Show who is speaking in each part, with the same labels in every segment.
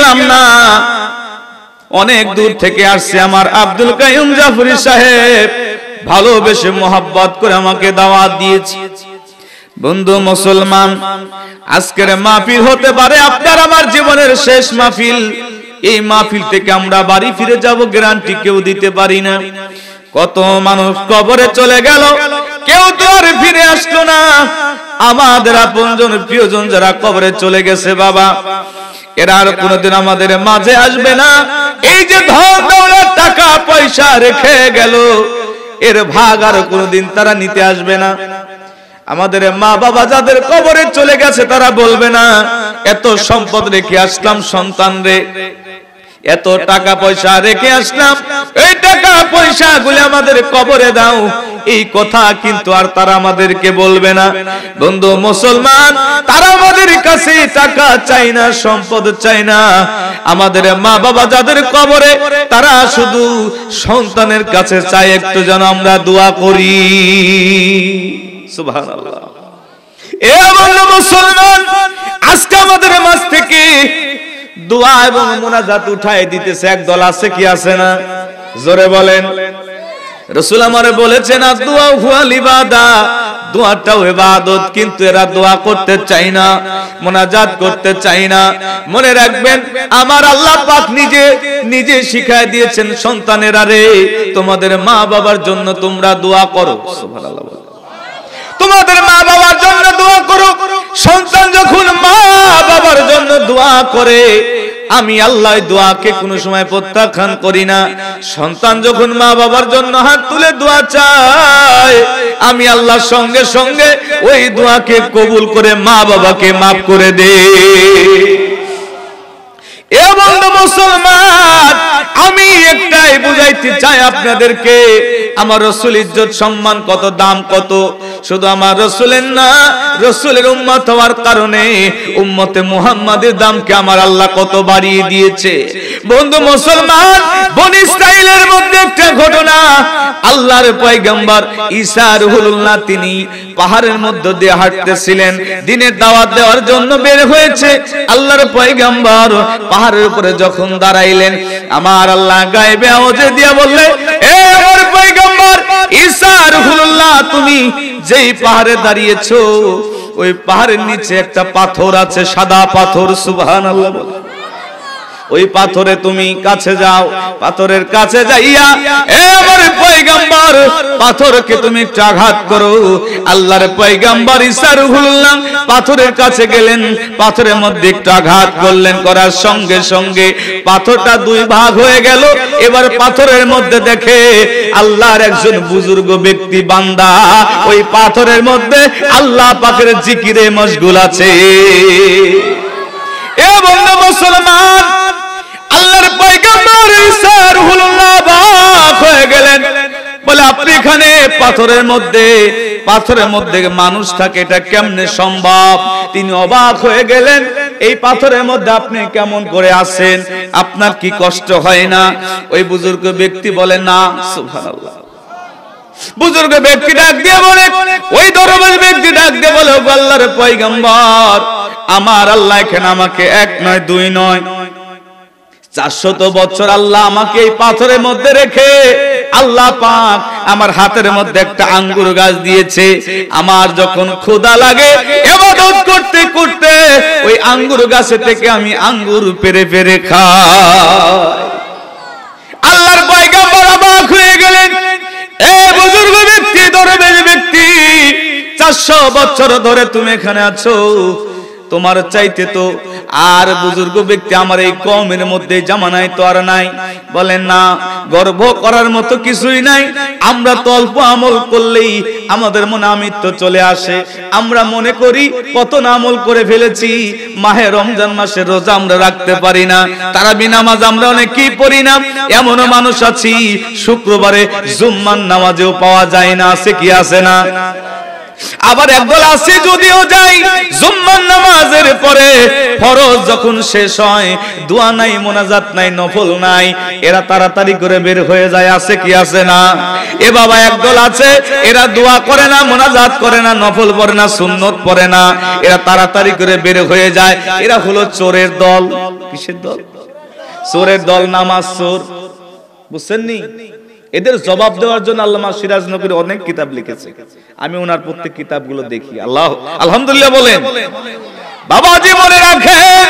Speaker 1: গেলাম না, অনেক দূর থেকে আসছে আমার আব্দুল কাইয়ুম জাফরি সাহেব ভালোবেসে মোহাব্বত করে আমাকে দাওয়াত দিয়েছে। বন্ধু মুসলমান, আজকের মাহফিল হতে পারে আপনার আমার জীবনের শেষ মাহফিল। এই মাহফিল থেকে আমরা বাড়ি ফিরে যাব গ্যারান্টি কেউ দিতে পারি না। কত মানুষ কবরে চলে গেল, কেউ তো আর ফিরে আসলো না। আমাদের আপনজন প্রিয়জন যারা কবরে চলে গেছে বাবা, এরা আর কোনোদিন আমাদের মাঝে আসবে না। এই যে ধন দৌলত টাকা পয়সা রেখে গেল, এর ভাগ আর কোনোদিন তারা নিতে আসবে না। আমাদের মা বাবা যাদের কবরে চলে গেছে তারা বলবে না এত সম্পদ রেখে আসলাম সন্তান রে, এত টাকা পয়সা রেখে আসলাম, এই টাকা পয়সা গুলো আমাদের কবরে দাও, এই কথা কিন্তু আর তারা আমাদেরকে বলবে না। বন্ধু মুসলমান, তারা আমাদের কাছে টাকা চাই না, সম্পদ চাই না। আমাদের মা বাবা যাদের কবরে, তারা শুধু সন্তানের কাছে চাই একটু যেন আমরা দোয়া করি। সুবহানাল্লাহ। এ বন্ধু মুসলমান, আজকে আমাদের মাঝ থেকে দোয়া এবং মুনাজাত উঠায় দিতেছে একদল আছে কি আছে না? জোরে বলেন। রাসূল আমারে বলেছেন দুআ হুয়াল ইবাদা, দোয়াটাও ইবাদত, কিন্তু এরা দোয়া করতে চায় না, মুনাজাত করতে চায় না। মনে রাখবেন, আমার আল্লাহ পাক নিজে শিখায় দিয়েছেন সন্তানেরা রে, তোমাদের মা বাবার জন্য তোমরা দোয়া করো। সুবহানাল্লাহ। তোমাদের মা বাবার জন্য দোয়া করো। সন্তান যখন মা বাবার জন্য দোয়া করে, আমি আল্লাহ দোয়াকে কোনো সময় প্রত্যাখ্যান করি না। সন্তান যখন মা বাবার জন্য হাত তুলে দোয়া চায়, আমি আল্লাহ সঙ্গে সঙ্গে ওই দোয়াকে কবুল করে মা বাবাকে মাফ করে দেই। এ বন্ধু মুসলমান, আমি একটাই বুঝাইতে চাই আপনাদেরকে, আমার রাসূল ইজ্জত সম্মান কত, দাম কত। শুধু আমার রাসূলের না, রাসূলের উম্মত হওয়ার কারণে উম্মতে মুহাম্মাদের দামকে আমার আল্লাহ কত বাড়িয়ে দিয়েছে। বন্ধু মুসলমান, বনি ইসরাইলের মধ্যে একটা ঘটনা, আল্লাহর পয়গম্বর ঈসা রুহুল্লাহ তিনি পাহাড়ের মধ্যে দিয়ে হাঁটতেছিলেন, দ্বীনের দাওয়াত দেওয়ার জন্য বের হয়েছে। আল্লাহর পয়গম্বর পাহাড়ের উপরে যখন দাঁড়াইলেন, আমার আল্লাহ গায়েবে আওয়াজে দিয়া বললেন, এ আমার পয়গম্বর ঈসা রুহুল্লাহ, তুমি যেই পাহাড়ে দাঁড়িয়েছো, ওই পাহাড়ের নিচে একটা পাথর আছে, সাদা পাথর। সুবহানাল্লাহ। ওই পাথরে তুমি কাছে যাও, পাথরের কাছে যাইয়া এ আমার পয়গম্বর পাথরকে তুমি একটু আঘাত করো। আল্লাহর পয়গম্বর ঈসা রুহুল্লাহ পাথরের কাছে গেলেন, পাথরের মধ্যে একটু আঘাত করলেন, করার সঙ্গে সঙ্গে পাথরটা দুই ভাগ হয়ে গেল। এবার পাথরের মধ্যে দেখে আল্লাহর একজন বুজুর্গ ব্যক্তি বান্দা ওই পাথরের মধ্যে আল্লাহ পাকের জিকিরে মশগুল আছে। এ বন্ধু মুসলমান, আল্লাহর পয়গম্বর ঈসা রুহুল্লাহ অবাক হয়ে গেলেন, বলে আপনি এখানে পাথরের মধ্যে মানুষ থাকে, এটা কেমনে সম্ভব? তিনি অবাক হয়ে গেলেন, এই পাথরের মধ্যে আপনি কেমন করে আছেন? আপনার কি কষ্ট হয় না? ওই বুজুর্গ ব্যক্তি বলে না। সুবহানাল্লাহ। বুজুর্গ ব্যক্তি ডাক দিয়ে বলে, ওই দরবেশ ব্যক্তি ডাক দিয়ে বলে, আল্লাহর পয়গম্বর, আমার আল্লাহ এখানে আমাকে এক নয় দুই নয় 400 বছর আল্লাহ আমাকে এই পাথরের মধ্যে রেখে আল্লাহ পাক আমার হাতের মধ্যে একটা আঙ্গুর গাছ দিয়েছে। আমার যখন ক্ষুধা লাগে ইবাদত করতে করতে ওই আঙ্গুর গাছে থেকে আমি আঙ্গুর পেরে পেরে খাই। আল্লাহর পয়গম্বর অবাক হয়ে গেলেন, এ বুজুর্গ ব্যক্তি, দরবেশ ব্যক্তি, 400 বছর ধরে তুমি এখানে আছো, তোমার চাইতে তো আর বুজুর্গ ব্যক্তি আমার এই কওমের মধ্যে জামানায় তো আর নাই। বলেন না, গর্ব করার মতো কিছুই নাই। আমরা তো অল্প আমল করলেই আমাদের মনে আমিত্ব চলে আসে। আমরা মনে করি কত না আমল করে ফেলেছি, মাহে রমজান মাসের রোজা আমরা রাখতে পারি না, তারাবি নামাজ আমরা অনেকেই পড়ি না। এমনও মানুষ আছি শুক্রবারে জুম্মার নামাজেও পাওয়া যায় না, আছে কি আছে না? আবার একদল আছে যদিও যাই জুম্মার নামাজের পরে ফরজ যখন শেষ হয়, দোয়া নাই, মুনাজাত নাই, নফল নাই, এরা তাড়াতাড়ি করে বের হয়ে যায়, আছে কি আছে না? এ বাবা একদল আছে, এরা দোয়া করে না, মুনাজাত করে না, নফল পড়ে না, সুন্নত পড়ে না, এরা তাড়াতাড়ি করে বের হয়ে যায়। এরা হলো চোরের দল। কিসের দল? চোরের দল নামাজ চোর, বুঝছেন নি? এদের জবাব দেওয়ার জন্য আল্লামা সিরাজ নগরী অনেক কিতাব লিখেছে। আমি ওনার প্রত্যেক কিতাবগুলো দেখি। আল্লাহ আলহামদুলিল্লাহ বলেন। বাবাজি মনে রাখেন,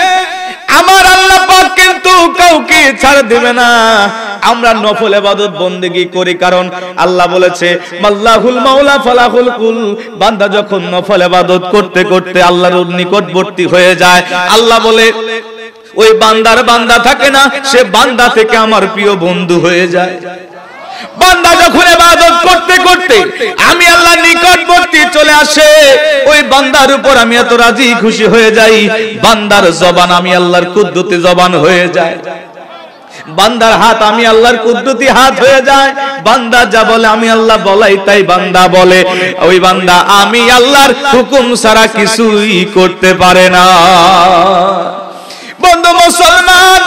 Speaker 1: আমার আল্লাহ পাক কিন্তু কাউকে ছাড় দিবে না। আমরা নফল ইবাদত বন্দেগী করি, কারণ আল্লাহ বলেছে মাল্লাহুল মাওলা ফালাহুল কুল। বান্দা যখন নফল ইবাদত করতে করতে আল্লাহর নিকটবর্তী হয়ে যায়, আল্লাহ বলে ওই বান্দার বান্দা থাকে না, সে বান্দা থেকে আমার প্রিয় বন্ধু হয়ে যায়। বান্দা যখন ইবাদত করতে করতে আমি আল্লাহর নিকটবর্তী চলে আসে, ওই বান্দার উপর আমি এত রাজি খুশি হয়ে যাই, বান্দার জবান আমি আল্লাহর কুদরতি জবান হয়ে যায়, বান্দার হাত আমি আল্লাহর কুদরতি হাত হয়ে যায়। বান্দা যা বলে আমি আল্লাহ বলাই তাই বান্দা বলে। ওই বান্দা আমি আল্লাহর হুকুম ছাড়া কিছুই করতে পারে না। বন্ধু মুসলমান,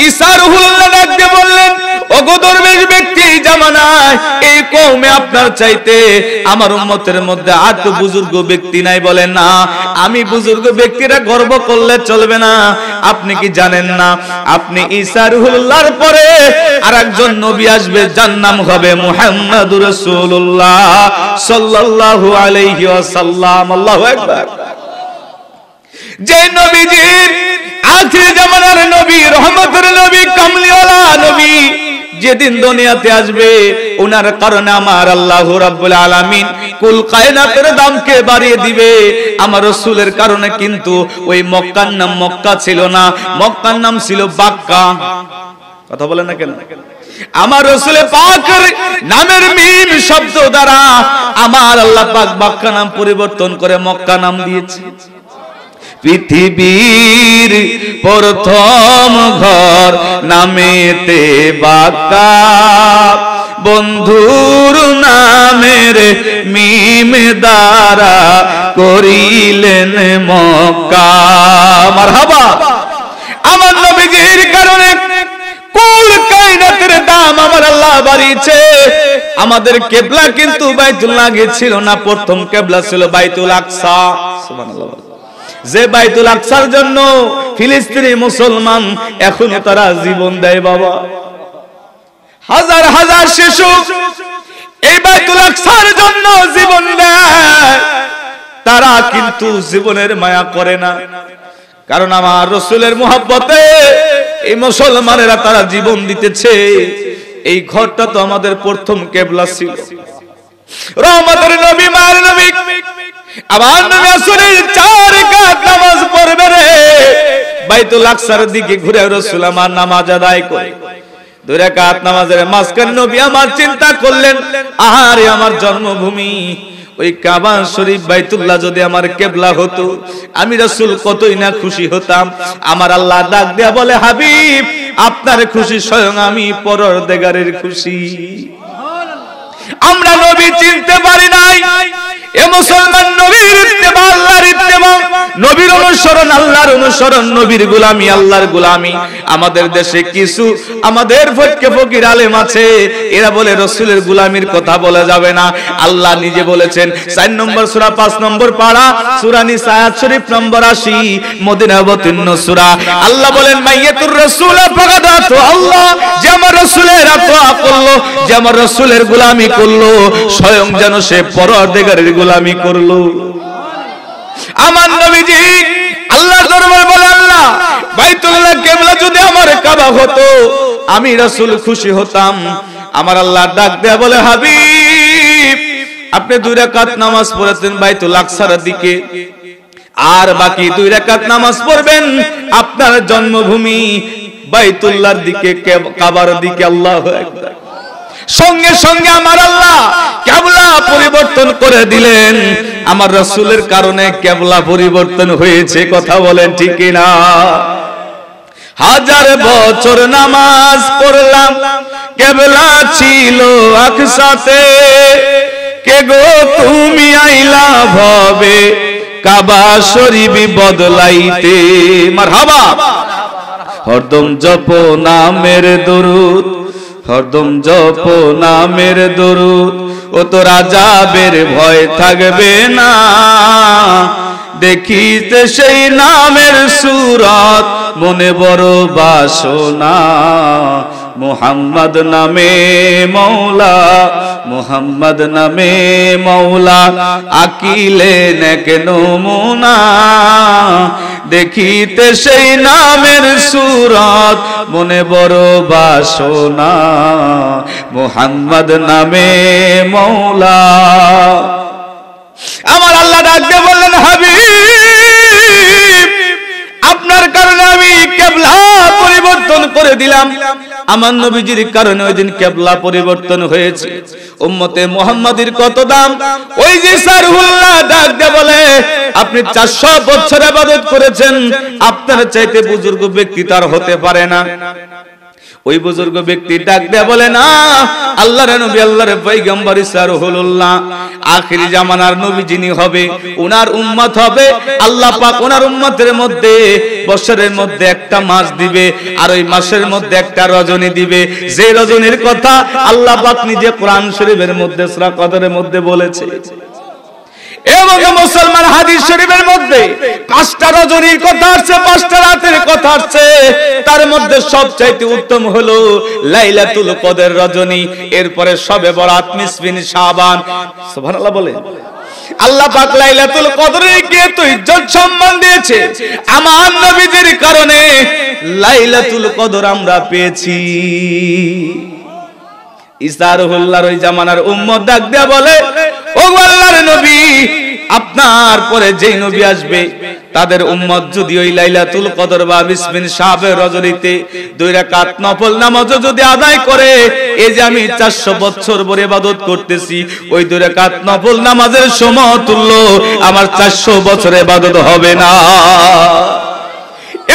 Speaker 1: ঈসা রুহুল্লাহ ডাকতে বললেন, ওগো দরবেশ ব্যক্তি, এই জামানায় এই কওমে আপনার চাইতে আমার উম্মতের মধ্যে আর তো বুজুর্গ ব্যক্তি নাই। বলেন না, আমি বুজুর্গ ব্যক্তিরা গর্ব করলে চলবে না। আপনি কি জানেন না, আপনি ঈসা রুহুল্লাহর পরে আরেকজন নবী আসবে, যার নাম হবে মুহাম্মাদুর রাসূলুল্লাহ সাল্লাল্লাহু আলাইহি ওয়াসাল্লাম। আল্লাহু আকবার। যে নবীজির আখির জামানার নবী, রহমতের নবী, কামলিওয়ালা নবী যেদিন দুনিয়াতে আসবে, ওনার কারণে আমার আল্লাহ রাব্বুল আলামিন কুল কায়নাতের দামকে বাড়িয়ে দিবে। আমার রাসূলের কারণে কিন্তু ওই মক্কার নাম মক্কা ছিল না, মক্কার নাম ছিল বাক্কা। কথা বলেন না কেন? আমার রাসূল পাকের নামের মিম শব্দ দ্বারা আমার আল্লাহ পাক বাক্কা নাম পরিবর্তন করে মক্কা নাম দিয়েছে। পৃথিবীর প্রথম ঘর নামেতে বাক্কা, বন্ধুর নামের মিম দ্বারা করিলেন মক্কা। মারহাবা। আমার নবীজির কারণে কুল কায়নাতের দাম আমার আল্লাহ বাড়িয়েছে। আমাদের কিবলা কিন্তু বাইতুল্লাহ ছিল না, প্রথম কিবলা ছিল বাইতুল আকসা। সুবহানাল্লাহ। যে বাইতুল আকসার জন্য ফিলিস্তিনি মুসলমান এখনো তারা জীবন দেয়। বাবা, হাজার হাজার শিশু এই বাইতুল আকসার জন্য জীবন দেয়। তারা কিন্তু জীবনের মায়া করে না, কারণ আমার রাসূলের মুহাব্বতে এই মুসলমানেরা তারা জীবন দিতেছে। এই ঘরটা তো আমাদের প্রথম কিবলা ছিল। রহমতের নবী, মায়ের নবী, আমার নবী আসরের 4 রাকাত নামাজ পড়বে রে, বাইতুল আকসার দিকে ঘুরে রাসূল আমার নামাজ আদায় করে 2 রাকাত নামাজের মাঝখানে নবী আমার চিন্তা করলেন, আহারে আমার জন্মভূমি ওই কাবা শরীফ বাইতুল্লাহ যদি আমার কিবলা হতো, আমি রাসূল কতই না খুশি হতাম। আমার আল্লাহ ডাক দেয়া বলে, হাবিব, আপনার খুশি স্বয়ং আমি পরওয়ারদিগারের খুশি। আমরা নবী চিনতে পারি নাই। এ মুসলমান নবীর ইত্তেবা, আল্লাহর ইত্তেবা, নবীর অনুসরণ, আল্লাহর অনুসরণ, নবীর গোলামি, আল্লাহর গোলামি। আমাদের দেশে কিছু আমাদের ফটকে ফকির আলেম আছে, এরা বলে রাসূলের গোলামির কথা বলা যাবে না। আল্লাহ নিজে বলেছেন 4 নম্বর সূরা 5 নম্বর পারা, সূরা নিসা আয়াত শরীফ নম্বর 80, মদিনা অবতীর্ণ সূরা। আল্লাহ বলেন, মাইয়াতুর রাসূল ফাকাদাতু আল্লাহ, যে আমার রাসূলের আতোয়া করলো, যে আমার রাসূলের গোলামি করলো, স্বয়ং যেন সে পরওয়ারদিগারের গোলামি করলো। আমার নবীজি আল্লাহর দরবারে বলে, আল্লাহ, বাইতুল্লাহ কিবলা যদি আমার কাবা হতো, আমি রাসূল খুশি হতাম। আমার আল্লাহ ডাক দেয়া বলে, হাবিব, আপনি 2 রাকাত নামাজ পড়েছেন বাইতুল আকসার দিকে, আর বাকি 2 রাকাত নামাজ পড়বেন আপনার জন্মভূমি বাইতুল্লাহর দিকে, কাবার দিকে। আল্লাহু আকবার। সঙ্গে সঙ্গে আমার আল্লাহ কিবলা পরিবর্তন করে দিলেন। আমার রাসূলের কারণে কিবলা পরিবর্তন হয়েছে। কথা বলেন ঠিক কি না? 1000 বছর নামাজ পড়লাম, কিবলা ছিল আকসাতে, কে গো তুমি আইলা ভবে কাবা শরীফ বদলাইতে। মারহাবা। হরদম জপ নামের দরুদ, হরদম জপ নামের দরুদ, ও তো রাজাবের ভয় থাকবে না, দেখিতে সেই নামের সুরত মনে বড় বাসনা মুহাম্মদ নামে মৌলা মুহাম্মদ নামে মৌলা আকিলে নেক নমুনা দেখিতে সেই নামের সুরত মনে বড় বাসনা মুহাম্মদ নামে মৌলা। আমার আল্লাহ ডাকতে বললেন হাবিব আপনার কারণে আমি কিবলা পরিবর্তন করে দিলাম। আমার নবীজির কারণে ওই দিন কিবলা পরিবর্তন হয়েছে। উম্মতে মুহাম্মাদির কত দাম। ওই যে সারহুল্লাহ ডাকতে বলে আপনি 400 বছর ইবাদত করেছেন, আপনার চাইতে বুজুর্গ ব্যক্তি তার হতে পারে না। ওই বুজুর্গ ব্যক্তি ডাক দেয়া বলে না, আল্লাহর নবী আল্লাহর পয়গম্বর সারহুল্লাহ আখিরি জামানার নবী যিনি হবে ওনার উম্মত হবে, আল্লাহ পাক ওনার উম্মতের মধ্যে বছরের মধ্যে একটা মাস দিবে আর ওই মাসের মধ্যে একটা রজনী দিবে, যে রজনীর কথা আল্লাহ পাক নিজে কোরআন শরীফের মধ্যে সূরা কদরের মধ্যে বলেছে। এবং মুসলমান হাদিস শরীফের মধ্যে 5টা রজনীর কথা আছে, 5টা রাতের কথা আছে, তার মধ্যে সবচাইতে উত্তম হলো লাইলাতুল কদর রজনী, এরপরে শবে বরাত, নিসফিন শাবান। সুবহানাল্লাহ বলে আল্লাহ পাক লাইলাতুল কদরে কে তো ইজ্জত সম্মান দিয়েছে। আমার নবীজির কারণে লাইলাতুল কদর আমরা পেয়েছি। ইসারহুল্লাহর ওই জামানার উম্মত ডাক দেয়া বলে ও আল্লাহর নবী আপনার পরে যেই নবী আসবে তাদের উম্মত যদি ওই লাইলাতুল কদর বা বিসমিন শাবে রজনীতে 2 রাকাত নফল নামাজ যদি আদায় করে, এই যে আমি 400 বছর ধরে ইবাদত করতেছি ওই 2 রাকাত নফল নামাজের সমতুল্য আমার 400 বছরের ইবাদত হবে না।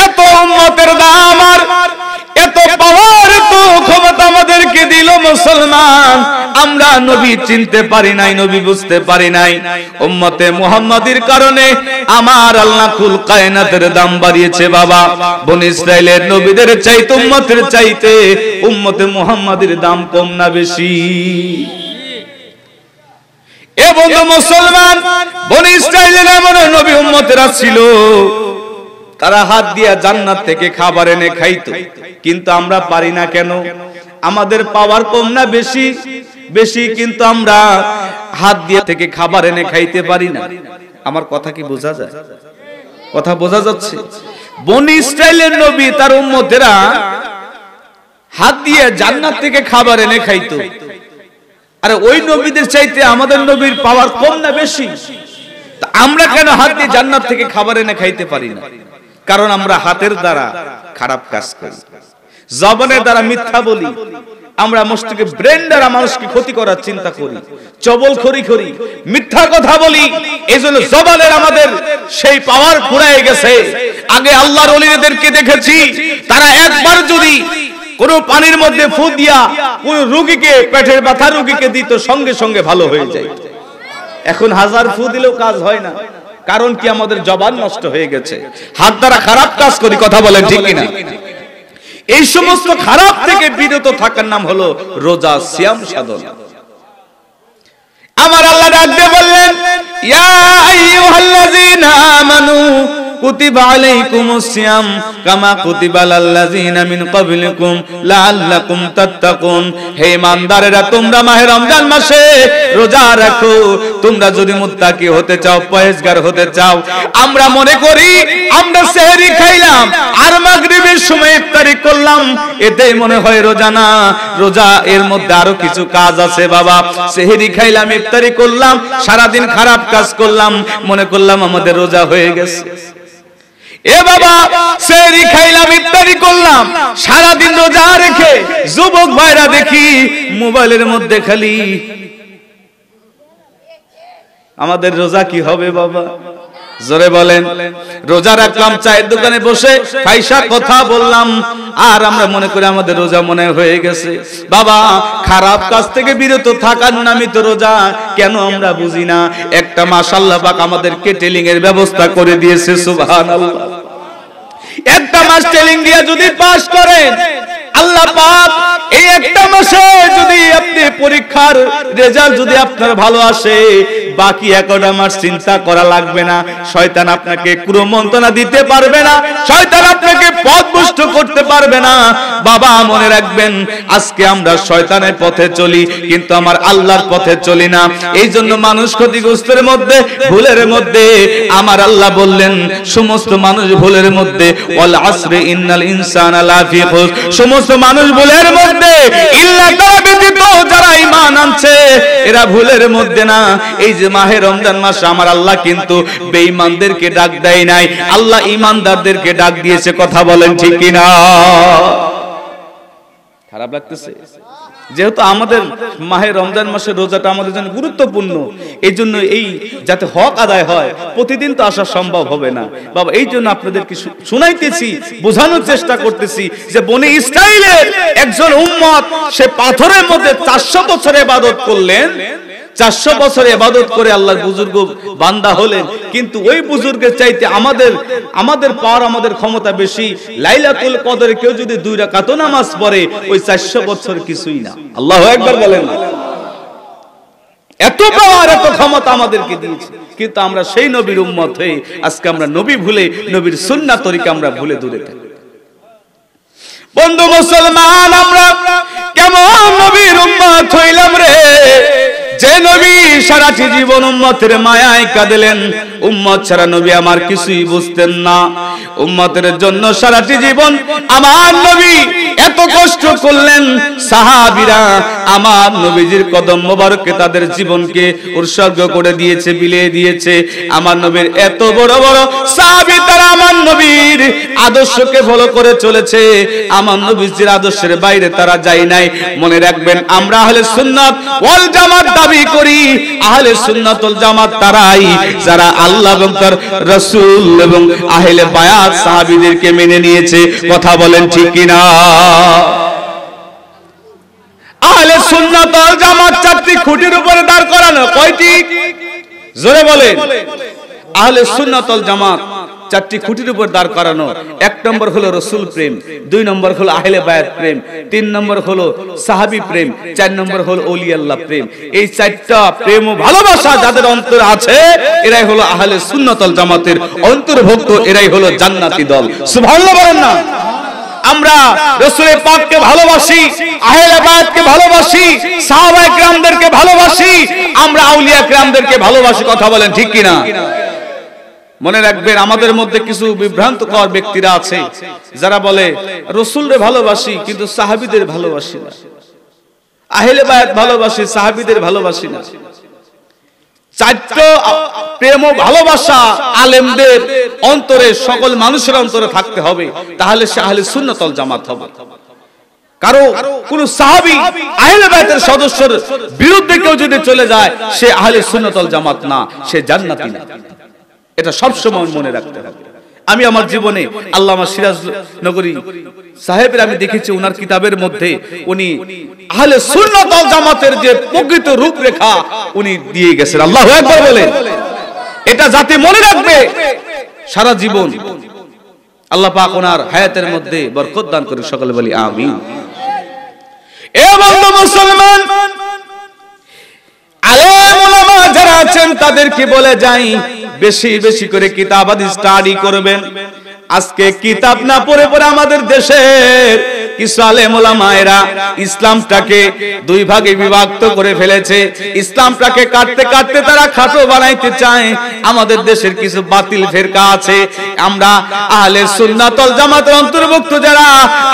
Speaker 1: এত উম্মতের দাম আর এত পাওয়ার এত ক্ষমতা আমাদেরকে দিল মুসলমান, আমরা নবী চিনতে পারি নাই, নবী বুঝতে পারি নাই। উম্মতে মুহাম্মাদির কারণে আমার আল্লাহ কুল কায়নাতের দাম বাড়িয়েছে বাবা। বনি ইসরাইলের নবীদের চাইতে উম্মতের চাইতে উম্মতে মুহাম্মাদির দাম কম না বেশি? এ বন্ধু মুসলমান, বনি ইসরাইলের এমন নবী উম্মতেরা ছিল তারা হাত দিয়ে জান্নাত থেকে খাবার এনে খাইতো, কিন্তু আমরা পারি না কেন? আমাদের পাওয়ার কম না বেশি? বেশি, কিন্তু আমরা হাত দিয়ে থেকে খাবার এনে খাইতে পারি না। আমার কথা কি বোঝা যায়? কথা বোঝা যাচ্ছে? বনি ইসরাইলের নবী তার উম্মতেরা হাত দিয়ে জান্নাত থেকে খাবার এনে খাইতো, আরে ওই নবীদের চাইতে আমাদের নবীর পাওয়ার কম না বেশি? আমরা কেন হাত দিয়ে জান্নাত থেকে খাবার এনে খাইতে পারি না? কারণ আমরা হাতের দ্বারা খারাপ কাজ করি, জবানের দ্বারা মিথ্যা বলি, আমরা মস্তিষ্কে ব্রেন দ্বারা মানুষকে ক্ষতি করার চিন্তা করি, চবলখড়ি করি, মিথ্যা কথা বলি। এইজন্য জবানের আমাদের সেই পাওয়ার ফুরায় গেছে। আগে আল্লাহর ওলিদেরকে দেখেছি তারা একবার যদি কোন পানির মধ্যে ফু দিয়া কোন রোগীকে, পেটের ব্যথা রোগীকে দিত, সঙ্গে সঙ্গে ভালো হয়ে যায়। এখন 1000 ফু দিলেও কাজ হয় না। কারণ কি? আমাদের জবান নষ্ট হয়ে গেছে, হাত দ্বারা খারাপ কাজ করি। কথা বলেন ঠিক কিনা? এই সমস্ত খারাপ থেকে বিরত থাকার নাম হলো রোজা, সিয়াম সাধনা। আমার আল্লাহ ডাক দিয়ে বললেন ইয়া আইয়ুহাল্লাযীনা আমানু কুতিবা আলাইকুমুস সিয়াম কামা কুতিবা আলাল্লাযীনা মিন ক্বাবলিকুম লাআল্লাকুম তাত্তাকুন। হে ঈমানদারেরা, তোমরা মাহে রমজান মাসে রোজা রাখো, তোমরা যদি মুত্তাকি হতে চাও, পরহেজগার হতে চাও। আমরা মনে করি আমরা সেহরি খাইলাম আর মাগরিবের সময় ইফতারি করলাম, এতেই মনে হয় রোজা না। রোজা এর মধ্যে আরো কিছু কাজ আছে বাবা। সেহরি খাইলাম, ইফতারি করলাম, সারা দিন খারাপ কাজ করলাম, মনে করলাম আমাদের রোজা হয়ে গেছে। এ বাবা, সেহরি খাইলাম, ইফতারি করলাম, সারা দিন রোজা রেখে যুবক ভাইরা দেখি মোবাইলের মধ্যে খালি। আমাদের রোজা কি হবে বাবা? জোরে বলেন। রোজা রাখলাম, চায়ের দোকানে বসে পয়সা কথা বললাম, আর আমরা মনে করি আমাদের রোজা মনে হয়ে গেছে। বাবা, খারাপ কাজ থেকে বিরত থাকার নামই তো রোজা। কেন আমরা বুঝি না? একটা মাশাআল্লাহ পাক আমাদের কেটেলিং এর ব্যবস্থা করে দিয়েছে, সুবহানাল্লাহ। একটা মাস টেলিং দিয়ে যদি পাস করেন, আল্লাহ পাক এই একটা মাসে যদি আপনি পরীক্ষার রেজাল্ট যদি আপনার ভালো আসে, বাকি 11টা মাস চিন্তা করা লাগবে না। শয়তান আপনাকে কুমন্ত্রণা দিতে পারবে না, শয়তান আপনাকে পথভ্রষ্ট করতে পারবে না। বাবা মনে রাখবেন, আজকে আমরা শয়তানের পথে চলি কিন্তু আমার আল্লাহর পথে চলি না। এই জন্য মানুষ ক্ষতিগ্রস্তের মধ্যে, ভুলের মধ্যে আমার আল্লাহ বললেন সমস্ত মানুষ ভুলের মধ্যে, ওয়াল আসরে ইন্নাল ইনসানা লাফি খুসর, সমস্ত মানুষ ভুলের মধ্যে, ইল্লা তারা ব্যতীত যারা ঈমান আনছে এরা ভুলের মধ্যে না। এই যে মাহে রমজান মাস আমার আল্লাহ কিন্তু বেঈমানদেরকে ডাক দেয় নাই, আল্লাহ ঈমানদারদেরকে ডাক দিয়েছে। কথা বলেন ঠিক কি না? খারাপ লাগতেছে? যেহেতু আমাদের মাহে রমজান মাসের রোজাটা আমাদের জন্য গুরুত্বপূর্ণ, এই জন্য এই যাতে হক আদায় হয়, প্রতিদিন তো আসা সম্ভব হবে না বাবা। এই জন্য আপনাদেরকে শুনাইতেছি, বোঝানোর চেষ্টা করতেছি যে বনি ইসরাইলের একজন উম্মত সে পাথরের মধ্যে 400 বছর ইবাদত করলেন, 400 বছর ইবাদত করে আল্লাহর বুজুর্গ বান্দা হলেন, কিন্তু ওই বুজুর্গের চাইতে আমাদের পাওয়ার, আমাদের ক্ষমতা বেশি। লাইলাতুল কদরে কেউ যদি 2 রাকাত নামাজ পড়ে ওই 400 বছর কিছুই না। আল্লাহু আকবার বলেন। এত পাওয়ার, এত ক্ষমতা আমাদেরকে দিয়েছে, কিন্তু আমরা সেই নবীর উম্মত হয়ে আজকে আমরা নবী ভুলে, নবীর সুন্নাহ তরিকা আমরা ভুলে দূরে থাকি। বন্ধু মুসলমান, আমরা কেমন নবীর উম্মত হইলাম রে, যে নবী সারাটি জীবন উম্মতের মায়ায় কাঁদলেন। উম্মত ছাড়া নবী আমার কিছুই বুঝতেন না, উম্মতের জন্য সারাটি জীবন আমার নবী এত কষ্ট করলেন। সাহাবীরা আমার নবীজির কদম মোবারকে তাদের জীবনকে উৎসর্গ করে দিয়েছে, বিলিয়ে দিয়েছে। আমার নবীর এত বড় বড় সাহাবী, তারা আমার নবীর আদর্শকে ফলো করে চলেছে, আমার নবীজির আদর্শের বাইরে তারা যায় নাই। মনে রাখবেন, আমরা আহলে সুন্নাত ওয়াল জামাত দাবি করি। আহলে সুন্নাত ওয়াল জামাত তারাই যারা আল্লাহ এবং তার রাসূল এবং আহলে বায়াত সাহাবীদেরকে মেনে নিয়েছে। কথা বলেন ঠিক কি না? আহলে সুন্নাত ওয়াল জামাত 4টি খুঁটির উপরে দাঁড় করানো। কয়টি? জোরে বলেন। আহলে সুন্নাত ওয়াল জামাত 4টি খুঁটির উপর দাঁড় করানো। 1 নম্বর হলো রাসূল প্রেম, 2 নম্বর হলো আহলে বায়াত প্রেম, 3 নম্বর হলো সাহাবী প্রেম, 4 নম্বর হলো ওলি আল্লাহ প্রেম। এই 4টা প্রেম ও ভালোবাসা যাদের অন্তরে আছে এরাই হলো আহলে সুন্নাত ওয়াল জামাতের অন্তর্ভুক্ত, এরাই হলো জান্নাতি দল। সুবহানাল্লাহ বলেন না? আমরা রাসূলের পাককে ভালোবাসি, আহলে বায়াতকে ভালোবাসি, সাহাবায়ে কেরামদেরকে ভালোবাসি, আমরা আউলিয়া কেরামদেরকে ভালোবাসি। কথা বলেন ঠিক কি না? মনে রাখবেন, আমাদের মধ্যে কিছু বিভ্রান্তকর ব্যক্তিরা আছে যারা বলে রাসূলরে ভালোবাসি কিন্তু সাহাবীদের ভালোবাসি না, আহলে বায়াত ভালোবাসি, সাহাবীদের ভালোবাসি না। 4টা প্রেম ও ভালোবাসা আলেমদের অন্তরে, সকল মানুষের অন্তরে থাকতে হবে, তাহলে সে আহলে সুন্নাত ওয়াল জামাত হবে। কারো কোন সাহাবী আহলে বায়াতের সদস্যের বিরুদ্ধে কেউ যদি চলে যায়, সে আহলে সুন্নাত ওয়াল জামাত না, সে জান্নাতি না। এটা সব সময় মনে রাখতে হবে। আমি আমার জীবনে আল্লামা সিরাজ নগরী সাহেবের আমি দেখেছি, ওনার কিতাবের মধ্যে উনি আহলে সুন্নাত ওয়াল জামাতের যে প্রকৃত রূপরেখা উনি দিয়ে গেছেন। আল্লাহু আকবার বলেন। এটা যাতে মনে রাখবে সারা জীবন। আল্লাহ পাক ওনার হায়াতের মধ্যে বরকত দান করে, সকলে বলি আমিন। এ বন্ধু মুসলমান, আলেম ওলামা যারা আছেন তাদেরকে বলে যাই, বেশি বেশি করে কিতাব হাদিস স্টাডি করবেন। আজকে কিতাব না পড়ে পড়ে আমাদের দেশের কিছু আলেম ওলামায়েরা ইসলামটাকে 2 ভাগে বিভক্ত করে ফেলেছে। ইসলামটাকে কাটতে কাটতে তারা খাটো বানাইতে চায়। আমাদের দেশের কিছু বাতিল ফেরকা আছে, আমরা আহলে সুন্নাত ওয়াল জামাতের অন্তর্ভুক্ত যারা,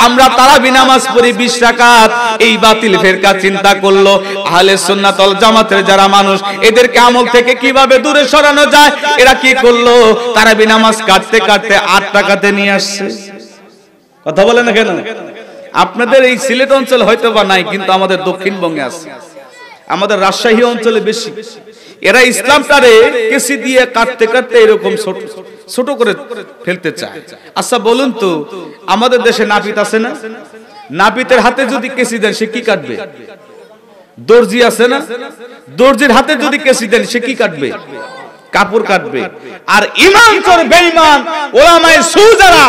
Speaker 1: আমরা তারাবি নামাজ পড়ি 20 রাকাত। এই বাতিল ফেরকা চিন্তা করলো আহলে সুন্নাত ওয়াল জামাতের যারা মানুষ, এদেরকে আমল থেকে কিভাবে দূরে সরানো যায়। এরা কি করলো, তারাবি নামাজ কাটতে কাটতে 8 টাকাতে নিয়ে আসছে। কথা বলে না কেন? আপনাদের এই সিলেট অঞ্চল হয়তো বা নাই, কিন্তু আমাদের দক্ষিণবঙ্গে আছে, আমাদের রাজশাহী অঞ্চলে বেশি। এরা ইসলামটারে কেসি দিয়ে কাটতে কাটতে এরকম ছোট করে ফেলতে চায়। আচ্ছা বলুন তো, আমাদের দেশে নাপিত আছে না? নাপিতের হাতে যদি কেসি দেন সে কি কাটবে? দর্জি আছে না? দর্জির হাতে যদি কেসি দেন সে কি কাটবে? কাপড় কাটবে। আর ঈমান চোর বেঈমান ওলামায়ে সু যারা,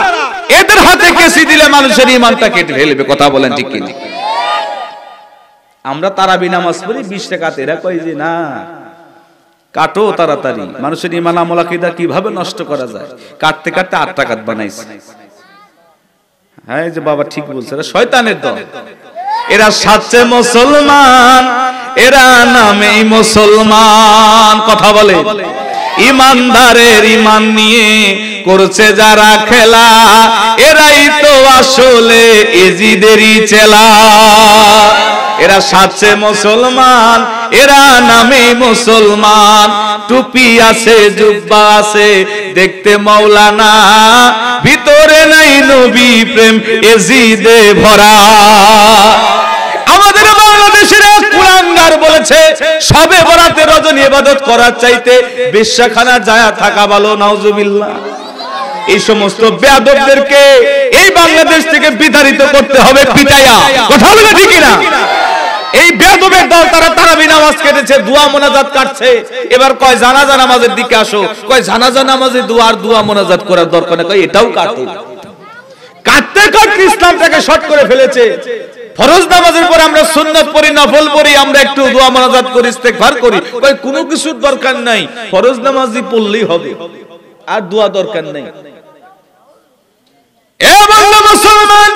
Speaker 1: এদের হাতে কেসি দিলে মানুষের ঈমানটা কেটে ফেলবে। কথা বলেন ঠিক কি না? আমরা তারাবি নামাজ পড়ি 20 রাকাত, এরা কয় যে না কাটো তাড়াতাড়ি, মানুষের ঈমান আমল আকীদা কিভাবে নষ্ট করা যায়, কাটতে কাটতে 8 রাকাত বানাইছে। হ্যাঁ যে বাবা ঠিক বলছে, এরা শয়তানের দল, এরা সাচ্চে মুসলমান, এরা নামেই মুসলমান। কথা বলে ইমানদারের ইমান নিয়ে করছে যারা খেলা, এরাই তো আসলে এজিদেরই চেলা। এরা সাচ্চে মুসলমান, এরা নামেই মুসলমান, টুপি আছে জুব্বা আছে দেখতে মাওলানা, ভিতরে নাই নবী প্রেম এজিদে ভরা। আমাদের বাংলাদেশের কুলাঙ্গার বলেছে শবে বরাতে রজনী ইবাদত করার চাইতে বেশ্যাখানা যায় থাকা ভালো, নাউজুবিল্লাহ। এই সমস্ত বেয়াদবদেরকে এই বাংলাদেশ থেকে বিতাড়িত করতে হবে পিটাইয়া। কথা বলে ঠিক না? এই বেয়াদবের দল তারা তারাবি নামাজ কেটেছে, দোয়া মোনাজাত কাটছে, এবার কয় জানাজা নামাজের দিকে আসো, কয় জানাজা নামাজে দোয়া মোনাজাত করার দরকার নেই, কয় এটাও কাটো। কাটতে কাটতে ইসলামটাকে শর্ট করে ফেলেছে। ফরজ নামাজের পরে আমরা সুন্নাত পড়ি, নফল পড়ি, আমরা একটু দোয়া মোনাজাত করি, ইস্তেগফার করি, কই কোনো কিছুর দরকার নাই, ফরজ নামাজই পড়লেই হবে, আর দোয়া দরকার নাই। এ বাংলা মুসলমান,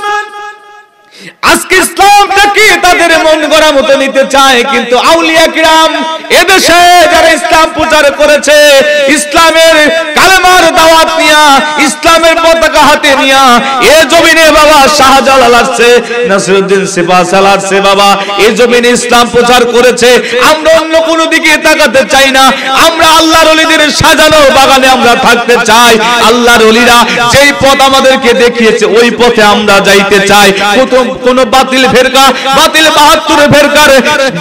Speaker 1: আজকে ইসলামটাকে তাদের মন গড়া মতো নিতে চায়, কিন্তু আউলিয়া কিরাম এদেশে যারা ইসলাম প্রচার করেছে, ইসলামের কালেমার দাওয়াত নিয়া, ইসলামের পতাকা হাতে নিয়া এ জমিনে বাবা শাহজালাল আসছে, নাসিরউদ্দিন সিপাহসালার আসছে, বাবা এই জমিনে ইসলাম প্রচার করেছে। আমরা অন্য কোনো দিকে তাকাতে চাই না, আমরা আল্লাহর ওলিদের সাজানো বাগানে আমরা থাকতে চাই। আল্লাহর ওলিরা যেই পথ আমাদেরকে দেখিয়েছে ওই পথে আমরা যাইতে চাই। কোন বাতিল ফেরকা, বাতিল 72 ফেরকার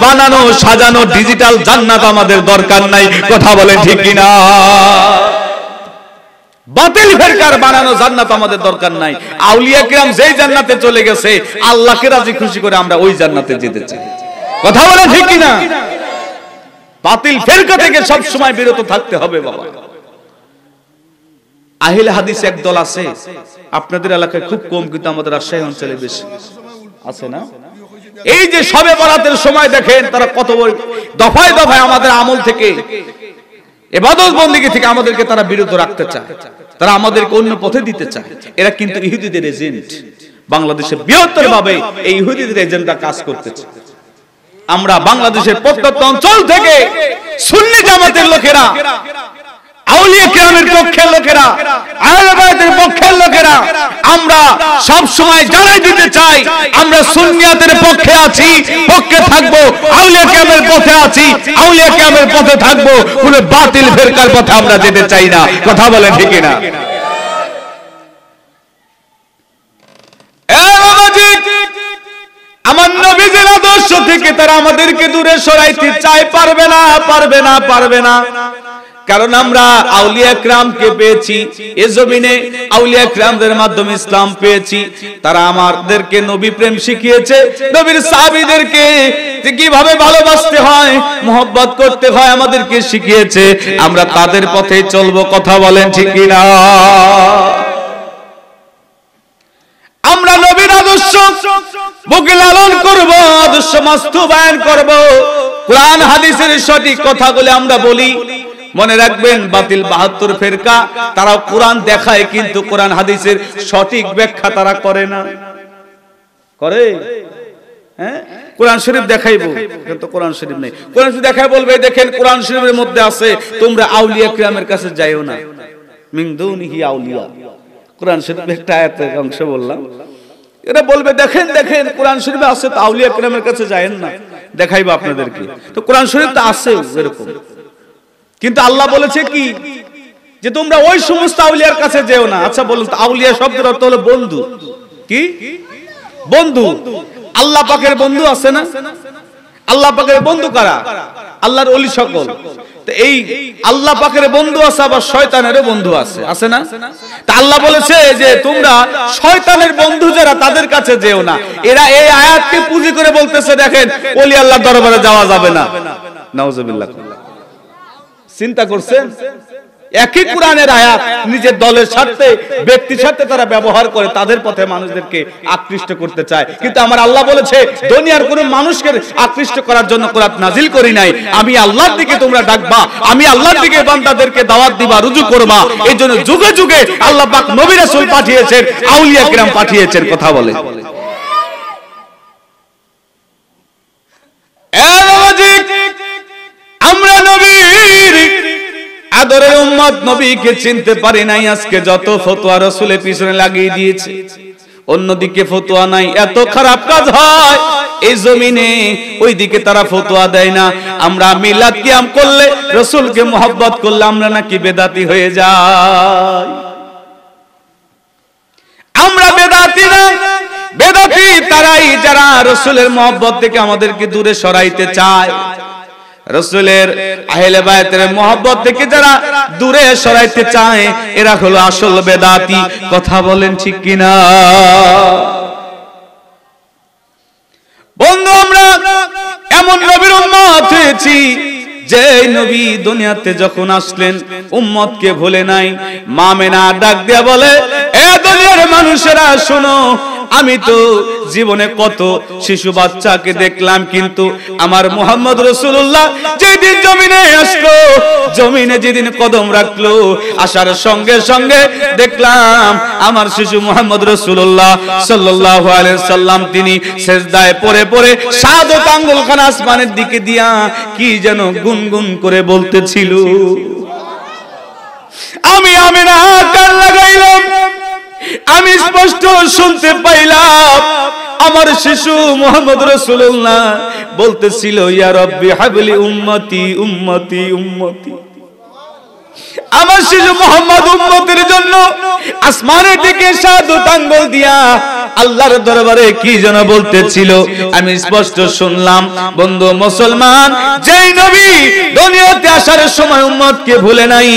Speaker 1: বানানো সাজানো ডিজিটাল জান্নাত আমাদের দরকার নাই। কথা বলেন ঠিক কিনা? বাতিল ফেরকার বানানো জান্নাত আমাদের দরকার নাই। আউলিয়া কিরাম যেই জান্নাতে চলে গেছে, আল্লাহকে রাজি খুশি করে আমরা ওই জান্নাতে যেতে চাই। কথা বলেন ঠিক কিনা? বাতিল ফেরকা থেকে সব সময় বিরত থাকতে হবে বাবা। আহলে হাদিস একদল আছে, আপনাদের এলাকায় খুব কম, কিন্তু আমাদের রাজশাহী অঞ্চলে বেশি আছে না? এই যে শবে বরাতের সময় দেখেন তারা কত দফায় দফায় আমাদের আমল থেকে, ইবাদত বন্দেগী থেকে আমাদেরকে তারা বিরত রাখতে চায়, তারা আমাদেরকে অন্য পথে দিতে চায়। এরা কিন্তু ইহুদিদের এজেন্ট। বাংলাদেশে বৃহত্তর ভাবে এই ইহুদিদের এজেন্টরা কাজ করতেছে। আমরা বাংলাদেশের প্রত্যন্ত অঞ্চল থেকে সুন্নি জামাতের লোকেরা, আউলিয়া কিরামের পক্ষের লোকেরা, আহলে বাইতের পক্ষের লোকেরা আমরা সব সময় জানাই দিতে চাই, আমরা সুন্নিয়াতের পক্ষে আছি, পক্ষে থাকব, আউলিয়া কিরামের পথে আছি, আউলিয়া কিরামের পথে থাকব, কোন বাতিল ফেরকার পথে আমরা যেতে চাই না। কথা বলেন ঠিক না? আমার নবীজির আদর্শ থেকে তারা আমাদেরকে দূরে সরাইতে চায়, পারবে না, পারবে না, পারবে না। কারণ আমরা আউলিয়া কিরামকে পেয়েছি, এ জমিনে আউলিয়া কিরামদের মাধ্যমে ইসলাম পেয়েছি। তারা আমাদেরকে নবী প্রেম শিখিয়েছে, নবীর সাহাবীদেরকে কিভাবে ভালোবাসতে হয়, মহব্বত করতে হয় আমাদেরকে শিখিয়েছে। আমরা তাদের পথেই চলবো। কথা বলেন ঠিক কিনা? আমরা নবীর আদর্শ বুকে লালন করব, আদর্শ বাস্তবায়ন করব, কোরআন হাদিসের সঠিক কথাগুলো আমরা বলি। মনে রাখবেন, বাতিল 72 ফেরকা তারা কোরআন দেখায়, কিন্তু কোরআন হাদিসের সঠিক ব্যাখ্যা তারা করে না। করে? হ্যাঁ, কোরআন শরীফ দেখাইবো কিন্তু কোরআন শরীফ নেই। কোরআন শরীফ দেখায় বলবে দেখেন কোরআন শরীফের মধ্যে আছে তোমরা আউলিয়া কিরামের কাছে যাইও না, মিন দুনিহি আউলিয়া। কোরআন শরীফের একটা আয়াতের অংশ বললাম, এরা বলবে দেখেন দেখেন কোরআন শরীফে আছে তো আউলিয়া কিরামের কাছে যায়েন না, দেখাইবো আপনাদেরকে। তো কোরআন শরীফ তো আছে এরকম, কিন্তু আল্লাহ বলেছে কি যে তোমরা ওই সমস্ত আউলিয়ার কাছে যেও না। আচ্ছা বলুন তো, আউলিয়া শব্দের অর্থ হলো বন্ধু। কি বন্ধু? আল্লাহ পাকের বন্ধু আছে না? আল্লাহ পাকের বন্ধু কারা? আল্লাহর ওলি সকল। তো এই আল্লাহ পাকের বন্ধু আছে, আবার শয়তানেরও বন্ধু আছে, আছে না? তা আল্লাহ বলেছে যে তোমরা শয়তানের বন্ধু যারা তাদের কাছে যেও না। এরা এই আয়াতকে পুঁজি করে বলতেছে দেখেন ওলি আল্লাহর দরবারে যাওয়া যাবে না। নাউজুবিল্লাহ। চিন্তা করছেন? একই কোরআনের আয়াত নিজের দলের স্বার্থে ব্যক্তির স্বার্থে তারা ব্যবহার করে, তাদের পথে মানুষদেরকে আকৃষ্ট করতে চায়। কিন্তু আমার আল্লাহ বলেছে দুনিয়ার কোন মানুষকে আকৃষ্ট করার জন্য কোরআন নাজিল করি নাই, আমি আল্লাহর দিকে তোমরা ডাকবা, আমি আল্লাহর দিকে বান্দাদেরকে দাওয়াত দিবা, রুজু করবা। এই জন্য যুগে যুগে আল্লাহ পাক নবী রাসূল পাঠিয়েছেন, আউলিয়া কিরাম পাঠিয়েছেন। কথা বলে আমরা নবীর আদরের উম্মত নবীকে চিনতে পারি নাই, আজকে যত ফতোয়া রাসূলের পিছনে লাগিয়ে দিয়েছে, অন্যদিকে ফতোয়া নাই। এত খারাপ কাজ হয় এই জমিনে, ওইদিকে তারা ফতোয়া দেয় না। আমরা মিলাদ কিয়াম করলে, রাসূলকে মুহাব্বত করলে আমরা নাকি বেদাতি হয়ে যাই। আমরা বেদাতি না, বেদাতি তারাই যারা রাসূলের মুহাব্বত থেকে আমাদেরকে দূরে সরাইতে চায়। রাসূলের আহলে বায়াতের মুহাব্বত থেকে যারা দূরে সরাইতে চায়, এরা হলো আসল বেদাতি। কথা বলেন ঠিক কিনা? বন্ধু, আমরা এমন নবীর উম্মত হয়েছি যে নবী দুনিয়াতে যখন আসলেন উম্মতকে ভুলে নাই। মা মেনা ডাক দিয়া বলে, এ দুনিয়ার মানুষেরা শোনো, আমি তো জীবনে কত শিশু বাচ্চাকে দেখলাম, কিন্তু আমার মুহাম্মদ রাসূলুল্লাহ যেদিন জমিনে আসলো, জমিনে যেদিন কদম রাখলো, আসার সঙ্গে সঙ্গে দেখলাম আমার শিশু মুহাম্মদ রাসূলুল্লাহ সাল্লাল্লাহু আলাইহি সাল্লাম তিনি সিজদায় পড়ে পড়ে সাদত আঙ্গুলখানা আসমানের দিকে দিয়া কি যেন গুনগুন করে বলতেছিল। আমি আমিনা কান লাগাইলাম, আমি স্পষ্ট শুনতে পাইলাম আমার শিশু মুহাম্মদ রাসূলুল্লাহ বলতেছিল, ইয়া রাব্বি হাবলি উম্মতি উম্মতি উম্মতি। আমার শিশু মুহাম্মদ উম্মতের জন্য আসমানের দিকে সাদত আঙ্গুল দিয়া আল্লাহর দরবারে কি যেন বলতেছিল, আমি স্পষ্ট শুনলাম। বন্ধু মুসলমান, যেই নবী দুনিয়াতে আসার সময় উম্মতকে ভুলে নাই,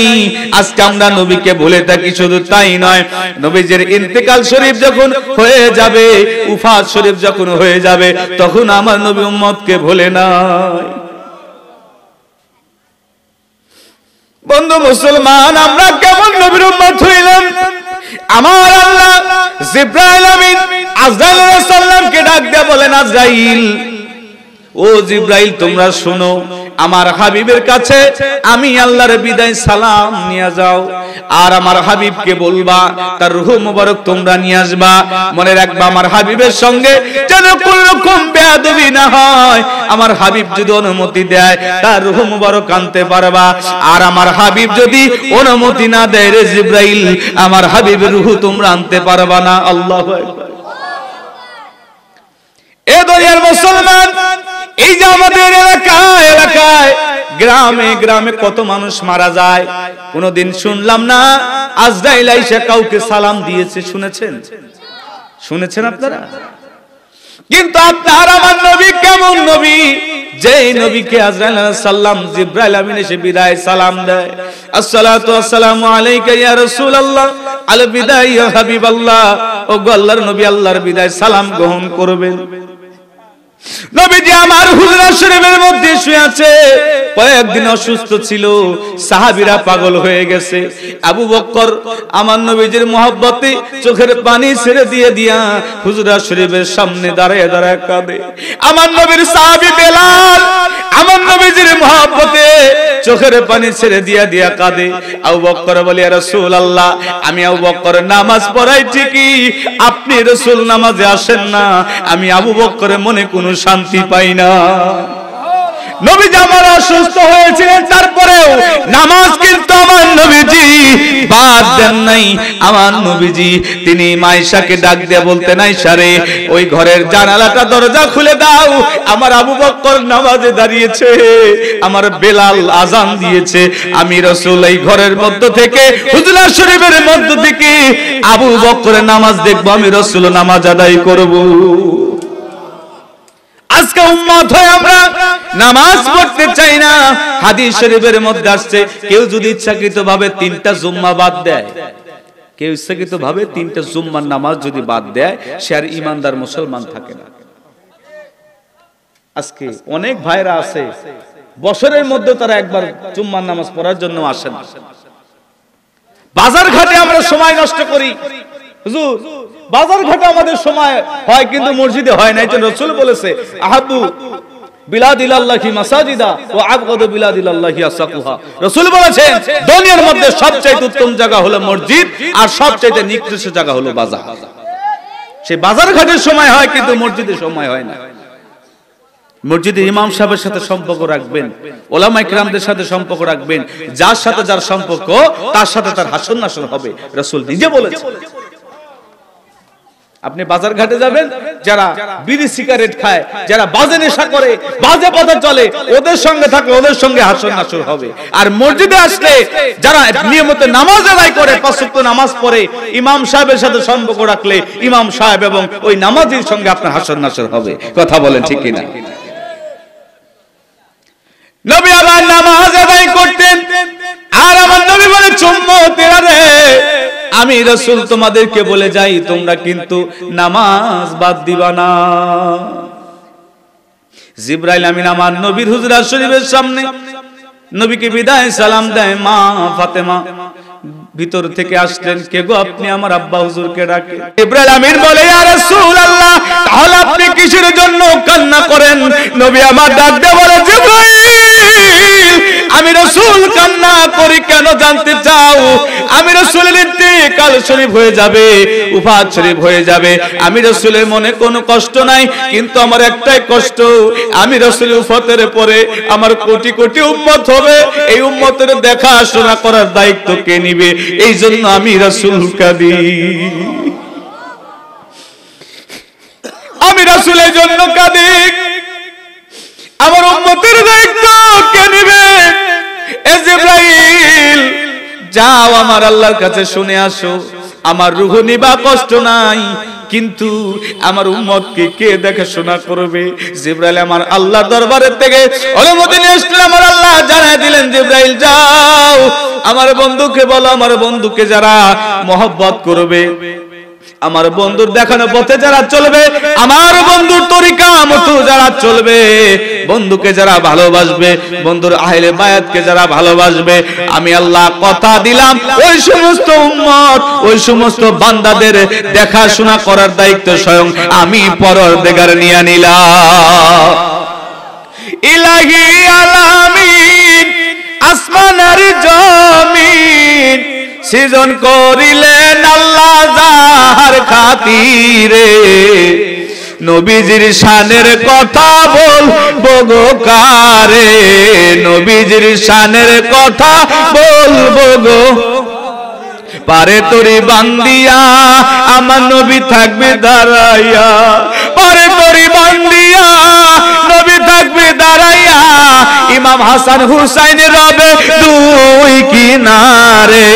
Speaker 1: আজকে আমরা নবীকে ভুলে থাকি। শুধু তাই নয়, নবীজির ইন্তেকাল শরীফ যখন হয়ে যাবে, উফাত শরীফ যখন হয়ে যাবে, তখন আমার নবী উম্মতকে ভুলে নাই। বন্ধু মুসলমান, আমরা কেমন নবীর উম্মত হইলাম? আমার আল্লাহ জিবরাইল আমিন আজরাইল আলাইহিস সালামকে ডাক দিয়ে বলেন, আজরাইল, ও জিবরাইল তোমরা শোনো, আমার হাবিবের কাছে আমি আল্লাহর বিদায় সালাম নিয়ে যাও, আর আমার হাবিবকে বলবা তার রূহ মুবারক তোমরা নিয়ে আসবা। মনে রাখবা আমার হাবিবের সঙ্গে যেন কোন রকম বেয়াদবি না হয়। আমার হাবিব যদি অনুমতি দেয় তার রূহ মুবারক আনতে পারবা, আর আমার হাবিব যদি অনুমতি না দেয় রে জিবরাইল, আমার হাবিবের রূহ তোমরা আনতে পারবা না। আল্লাহু আকবার। এ দুনিয়ার মুসলমান, এই যে আমাদের এলাকায় গ্রামে গ্রামে কত মানুষ মারা যায়, কোনদিন শুনলাম না আজরাইল আইসা কাউকে সালাম দিয়েছে। শুনেছেন আপনারা? কিন্তু আপনার আমার নবী কেমন নবী, যেই নবীকে আজরাইল আলাইহিস সালাম জিবরাইল আমিন এসে বিদায় সালাম দেয়, আসসালাতু ওয়াসসালামু আলাইকা ইয়া রাসূলুল্লাহ, আল বিদায় ইয়া হাবিবাল্লাহ। ও গো আল্লাহর নবী, আল্লাহর বিদায় সালাম গ্রহণ করবেন। নবীজি আমার হুজরা শরীফের মধ্যে শুয়ে আছে, কয়েকদিন অসুস্থ ছিল, সাহাবীরা পাগল হয়ে গেছে। আবু বকর আমার নবীজির মহব্বতে চোখের পানি ছেড়ে দিয়া হুজরা শরীফের সামনে দাঁড়ায় দাঁড়ায় কাঁদে। আমার নবীর সাহাবী বেলাল আমার নবীজির মহব্বতে চোখের পানি ছেড়ে দিয়া কাঁদে। আবু বকর বলে, ইয়া রাসূলুল্লাহ, আমি আবু বকর নামাজ পড়াই ঠিকই, আপনি রাসূল নামাজে আসেন না, আমি আবু বকরের মনে কোনো শান্তি পাই না। নবীজি আমার অসুস্থ হয়েছিলেন, তারপরেও নামাজ কিন্তু আমার নবীজি বাদ দেন নাই। আমার নবীজি তিনি মাইশাকে ডাক দিয়ে বলতেন, আয়েশা রে, ওই ঘরের জানালাটা দরজা খুলে দাও, আমার আবু বকর নামাজে দাঁড়িয়েছে, আমার বেলাল আজান দিয়েছে, আমি রাসূল এই ঘরের মধ্য থেকে হুজরা শরীফের মধ্য থেকে আবু বকরের নামাজ দেখবো, আমি রাসূল নামাজ আদায় করব। আজকে উম্মত হয়ে আমরা নামাজ পড়তে চাই না। হাদিস শরীফের মধ্যে আসছে, কেউ যদি ইচ্ছাকৃতভাবে 3টা জুম্মা বাদ দেয়, কেউ ইচ্ছাকৃতভাবে 3টা জুম্মার নামাজ যদি বাদ দেয়, সে আর ঈমানদার মুসলমান থাকে না। আজকে অনেক ভাইরা আছে বছরের মধ্যে তারা একবার জুম্মার নামাজ পড়ার জন্য আসে না। বাজার ঘাটে আমরা সময় নষ্ট করি। হুজুর, বাজার ঘাটে আমাদের সময় হয় কিন্তু মসজিদে হয় না। এটা রাসূল বলেছে, আহাব্বু বিলাদিল্লাহি মাসাজিদা ওয়া আবগাদু বিলাদিল্লাহি আসওয়াকুহা। রাসূল বলেছেন দুনিয়ার মধ্যে সবচেয়ে উত্তম জায়গা হলো মসজিদ, আর সবচেয়ে নিকৃষ্ট জায়গা হলো বাজার। সেই বাজার ঘাটের সময় হয় কিন্তু মসজিদের সময় হয় না। মসজিদে ইমাম সাহেবের সাথে সম্পর্ক রাখবেন, ওলামায়ে কেরামদের সাথে সম্পর্ক রাখবেন। যার সাথে যার সম্পর্ক তার সাথে তার হাসর নাসর হবে, রাসূল নিজে বলেছেন। আপনি বাজার ঘাটে যাবেন, যারা বিড়ি সিগারেট খায়, যারা বাজে নেশা করে, বাজে পথে চলে, ওদের সঙ্গে থাকলে ওদের সঙ্গে হাসর নাসর হবে। আর মসজিদে আসলে যারা নিয়মিত নামাজ আদায় করে, পাঁচ ওয়াক্ত নামাজ পড়ে, ইমাম সাহেবের সাথে সম্পর্ক রাখলে ইমাম সাহেব এবং ওই নামাজির সঙ্গে আপনার হাসর নাসর হবে। কথা বলেন ঠিক কিনা? নবী আমার নামাজ আদায় করতেন, আর আমার নবী বলে উম্মতেরা রে, আমি রাসূল তোমাদেরকে বলে যাই, তোমরা কিন্তু নামাজ বাদ দিবা না। জিবরাইল আমিন আমার নবীর হুজরা শরীফের সামনে নবীকে বিদায় সালাম দেয়। মা ফাতেমা ভিতর থেকে আসলেন, কে গো আপনি? আমার আব্বা হুজুরকে ডাকে। জিবরাইল আমিন বলে, ইয়া রাসূলুল্লাহ, তাহলে আপনি কিসের জন্য কান্না করেন? নবী আমার ডাক দিয়ে বলে, জিবরাইল, আমি রাসূল কান্না করি কেন জানতে চাও? আমি রাসূলের ইন্তেকাল শরীফ হয়ে যাবে, উফাত শরীফ হয়ে যাবে। আমি রাসূলের মনে কোনো কষ্ট নাই, কিন্তু আমার একটাই কষ্ট, আমি রাসূলের উফাতের পরে আমার কোটি কোটি উম্মত হবে, এই উম্মতের দেখাশোনা করার দায়িত্ব কে নিবে? এই জন্য আমি রাসূল কাঁদি। আমি রাসূলের জন্য কাঁদি, আমার উম্মতের দায়িত্ব কে নিবে? এ জিবরাইল, যাও আমার আল্লাহর কাছে শুনে আসো, আমার রূহ নিবা কষ্ট নাই, কিন্তু আমার উম্মতকে কে দেখাশোনা করবে? জিবরাইল আমার আল্লাহর দরবারের থেকে অনুমতি নিয়ে আসলেন। আমার আল্লাহ জানাই দিলেন, জিবরাইল যাও, আমার বন্ধুকে বলো, আমার বন্ধুকে যারা মহব্বত করবে, আমার বন্ধুর দেখানো পথে যারা চলবে, আমার বন্ধুর তরিকা মতো যারা চলবে, বন্ধুকে যারা ভালোবাসবে, বন্ধুর আহলে বায়াতকে যারা ভালোবাসবে, আমি আল্লাহ কথা দিলাম ওই সমস্ত উম্মত, ওই সমস্ত বান্দাদের দেখাশোনা করার দায়িত্ব স্বয়ং আমি পরওয়ারদিগার নিয়ে নিলাম। ইলাহি আলামিন, আসমান আর জমিন সৃজন করিলেন আল্লাহ যার খাতিরে, নবীজির শানের কথা বলবো গো কারে, নবীজির শানের কথা বলবো গো পারে তোরি বান্দিয়া, আমার নবী থাকবে দাঁড়াইয়া, পারে তোরি বান্দিয়া, নবী থাকবে দাঁড়াইয়া, ইমাম হাসান হুসাইন রবে দুই কিনারে,